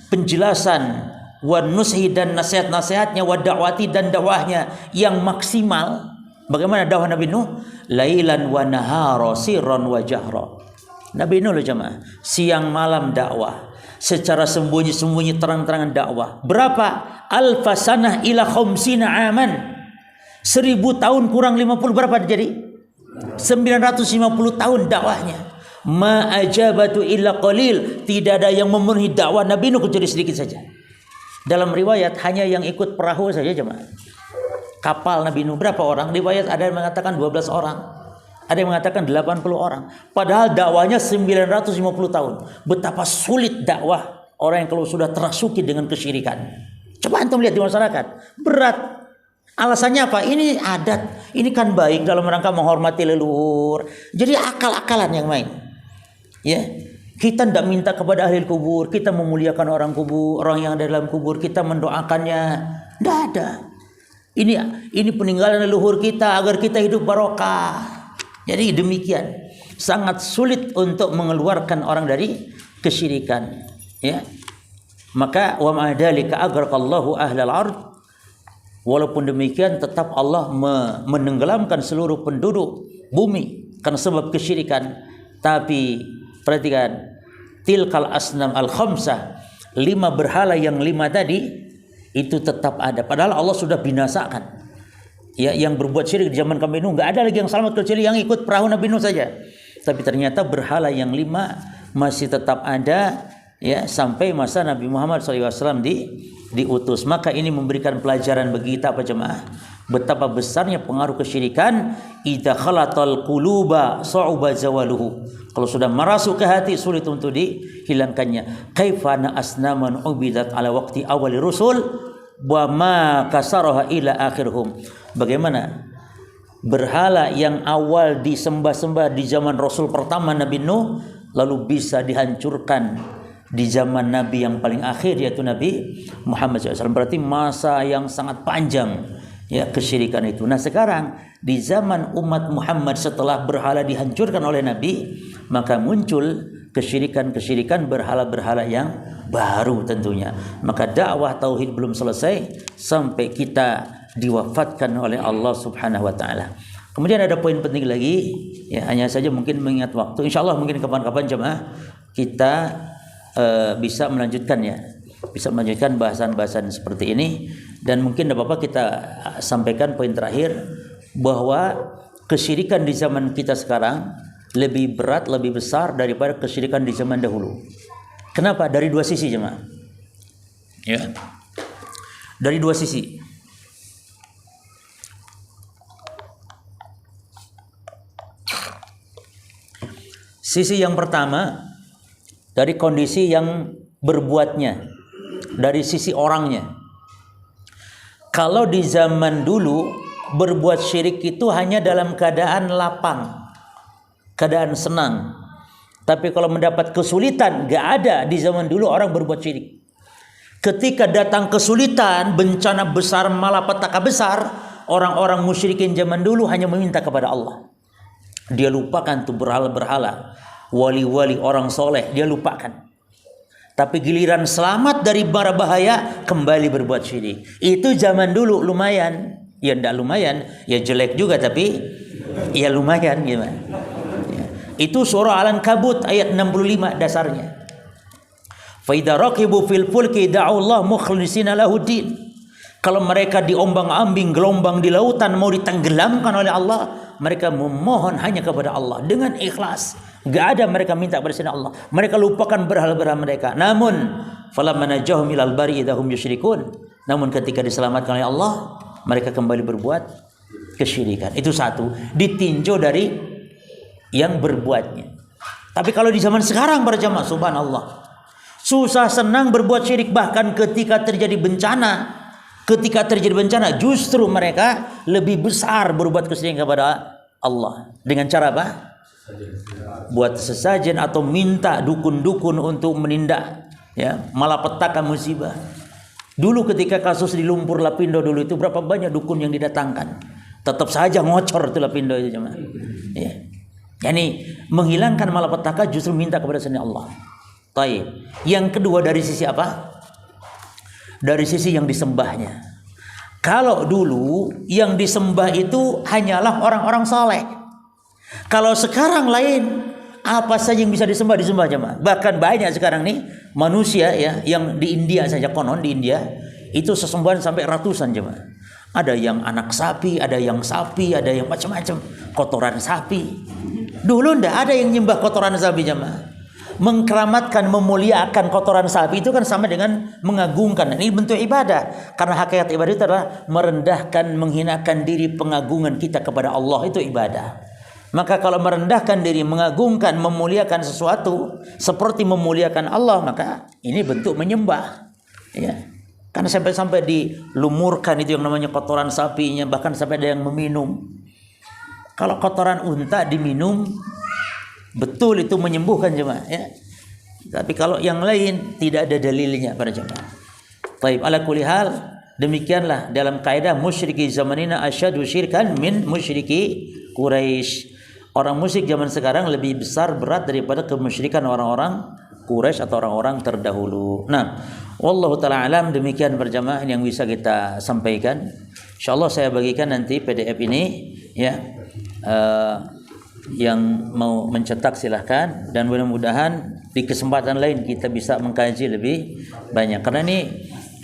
penjelasan wa nushi dan nasihat-nasihatnya, wa da'wati dan dakwahnya yang maksimal. Bagaimana dakwah Nabi Nuh? Lailan wa nahara sirran wa jahra. Nabi Nuh loh jemaah, siang malam dakwah, secara sembunyi-sembunyi terang-terangan dakwah. Berapa? Alfasanah ila khamsina aman. 1000 tahun kurang 50 berapa jadi? 950 tahun dakwahnya. Ma ajabatu illa qalil. Tidak ada yang memenuhi dakwah Nabi Nuh kecuali sedikit saja. Dalam riwayat hanya yang ikut perahu saja jemaah. Kapal Nabi Nuh berapa orang? Riwayat ada yang mengatakan 12 orang. Ada yang mengatakan 80 orang. Padahal dakwahnya 950 tahun. Betapa sulit dakwah orang yang kalau sudah terasuki dengan kesyirikan. Coba antum lihat di masyarakat. Berat. Alasannya apa? Ini adat. Ini kan baik dalam rangka menghormati leluhur. Jadi akal-akalan yang main. Ya. Kita tidak minta kepada ahli kubur. Kita memuliakan orang kubur. Orang yang ada dalam kubur. Kita mendoakannya. Tidak ada. Ini peninggalan leluhur kita agar kita hidup barokah. Jadi demikian, sangat sulit untuk mengeluarkan orang dari kesyirikan, ya. Maka wa ma'adalika agraqallahu ahlal ard. Walaupun demikian tetap Allah menenggelamkan seluruh penduduk bumi karena sebab kesyirikan. Tapi perhatikan, tilkal asnam al khamsah, 5 berhala yang 5 tadi itu tetap ada. Padahal Allah sudah binasakan. Ya, yang berbuat syirik di zaman Nabi Nuh nggak ada lagi yang selamat kecuali yang ikut perahu Nabi Nuh saja. Tapi ternyata berhala yang 5 masih tetap ada, ya, sampai masa Nabi Muhammad SAW diutus. Maka ini memberikan pelajaran bagi kita apa jemaah, betapa besarnya pengaruh kesyirikan. Idza khalatal quluba sa'uba zawaluhu. Kalau sudah merasuk ke hati sulit untuk dihilangkannya. Kaifana asnaman ubidat ala waqti awali rusul wa ma kasaraha ila akhirhum. Bagaimana berhala yang awal disembah-sembah di zaman Rasul pertama Nabi Nuh lalu bisa dihancurkan di zaman Nabi yang paling akhir yaitu Nabi Muhammad SAW. Berarti masa yang sangat panjang, ya, kesyirikan itu. Nah sekarang di zaman umat Muhammad setelah berhala dihancurkan oleh Nabi, maka muncul kesyirikan berhala-berhala yang baru tentunya. Maka dakwah tauhid belum selesai sampai kita diwafatkan oleh Allah Subhanahu wa taala. Kemudian ada poin penting lagi, ya, hanya saja mungkin mengingat waktu. Insyaallah mungkin kapan-kapan jemaah kita bisa melanjutkannya. Bisa melanjutkan bahasan-bahasan seperti ini, dan mungkin tidak apa-apa kita sampaikan poin terakhir bahwa kesyirikan di zaman kita sekarang lebih berat, lebih besar daripada kesyirikan di zaman dahulu. Kenapa? Dari 2 sisi jemaah. Ya. Dari 2 sisi. Sisi yang pertama dari kondisi yang berbuatnya, dari sisi orangnya. Kalau di zaman dulu berbuat syirik itu hanya dalam keadaan lapang, keadaan senang. Tapi kalau mendapat kesulitan, gak ada di zaman dulu orang berbuat syirik. Ketika datang kesulitan, bencana besar, malapetaka besar, orang-orang musyrikin zaman dulu hanya meminta kepada Allah. Dia lupakan tuh berhala-berhala, wali-wali orang soleh, dia lupakan. Tapi giliran selamat dari bara bahaya, kembali berbuat syirik. Itu zaman dulu lumayan. Ya enggak lumayan, ya jelek juga, tapi ya lumayan gimana. Ya. Itu surah Al-Ankabut ayat 65 dasarnya. Fa idza raqibu fil fulki da'u mukhlishina lahuddin. Kalau mereka diombang-ambing gelombang di lautan mau ditenggelamkan oleh Allah, mereka memohon hanya kepada Allah dengan ikhlas. Gak ada mereka minta kepada selain Allah. Mereka lupakan berhala-berhala mereka. Namun falamma najahum ilal bari idahum yusyrikun. Namun ketika diselamatkan oleh Allah, mereka kembali berbuat kesyirikan. Itu satu, ditinjau dari yang berbuatnya. Tapi kalau di zaman sekarang para jamaah, subhanallah, susah senang berbuat syirik. Bahkan ketika terjadi bencana, justru mereka lebih besar berbuat kesyirikan kepada Allah. Dengan cara apa? Buat sesajen atau minta dukun-dukun untuk menindak, ya, malapetaka musibah. Dulu ketika kasus di Lumpur Lapindo dulu itu berapa banyak dukun yang didatangkan. Tetap saja ngocor itu Lapindo itu jemaah. Ya. Yani menghilangkan malapetaka justru minta kepada selain Allah. Taib. Yang kedua dari sisi apa? dari sisi yang disembahnya. Kalau dulu yang disembah itu hanyalah orang-orang saleh. Kalau sekarang lain, apa saja yang bisa disembah jemaah. Bahkan banyak sekarang nih manusia ya yang di India saja, konon di India itu sesembahan sampai ratusan jemaah. Ada yang anak sapi, ada yang macam-macam, kotoran sapi. Dulu ndak ada yang nyembah kotoran sapi jemaah. Mengkeramatkan, memuliakan kotoran sapi itu kan sama dengan mengagungkan. Ini bentuk ibadah. Karena hakikat ibadah itu adalah merendahkan, menghinakan diri, pengagungan kita kepada Allah, itu ibadah. Maka kalau merendahkan diri, mengagungkan, memuliakan sesuatu seperti memuliakan Allah, maka ini bentuk menyembah. Ya. Karena sampai dilumurkan itu yang namanya kotoran sapinya, bahkan sampai ada yang meminum. Kalau kotoran unta diminum, betul itu menyembuhkan jemaah ya. Tapi kalau yang lain tidak ada dalilnya pada jemaah. Baik, ala kulli hal demikianlah dalam kaidah musyriki zamanina asyadu syirkan min musyriki Quraisy. Orang musyrik zaman sekarang lebih besar berat daripada kemusyrikan orang-orang Quraisy atau orang-orang terdahulu. Nah, wallahu taala alam, demikian berjamaah yang bisa kita sampaikan. Insyaallah saya bagikan nanti PDF ini ya. Yang mau mencetak silahkan, dan mudah-mudahan di kesempatan lain kita bisa mengkaji lebih banyak, karena ini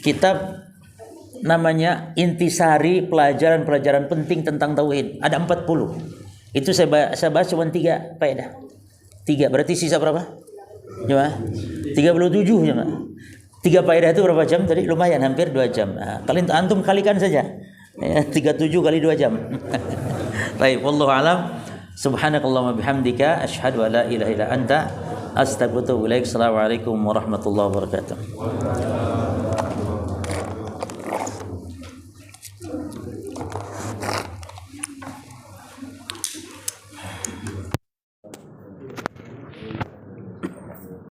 kitab namanya intisari pelajaran-pelajaran penting tentang tauhid, ada 40. Itu saya bahas cuma 3 faedah. 3 berarti sisa berapa? Coba 37 ya, 3 faedah itu berapa jam tadi? Lumayan, hampir 2 jam. Nah, kalian antum kalikan saja. Ya, 37 kali 2 jam. Baik, wallahu alam. Subhanakallahumma bihamdika asyhadu an la ilaha illa anta astaghfiruka wa atubu ilaik. Assalamualaikum warahmatullahi wabarakatuh.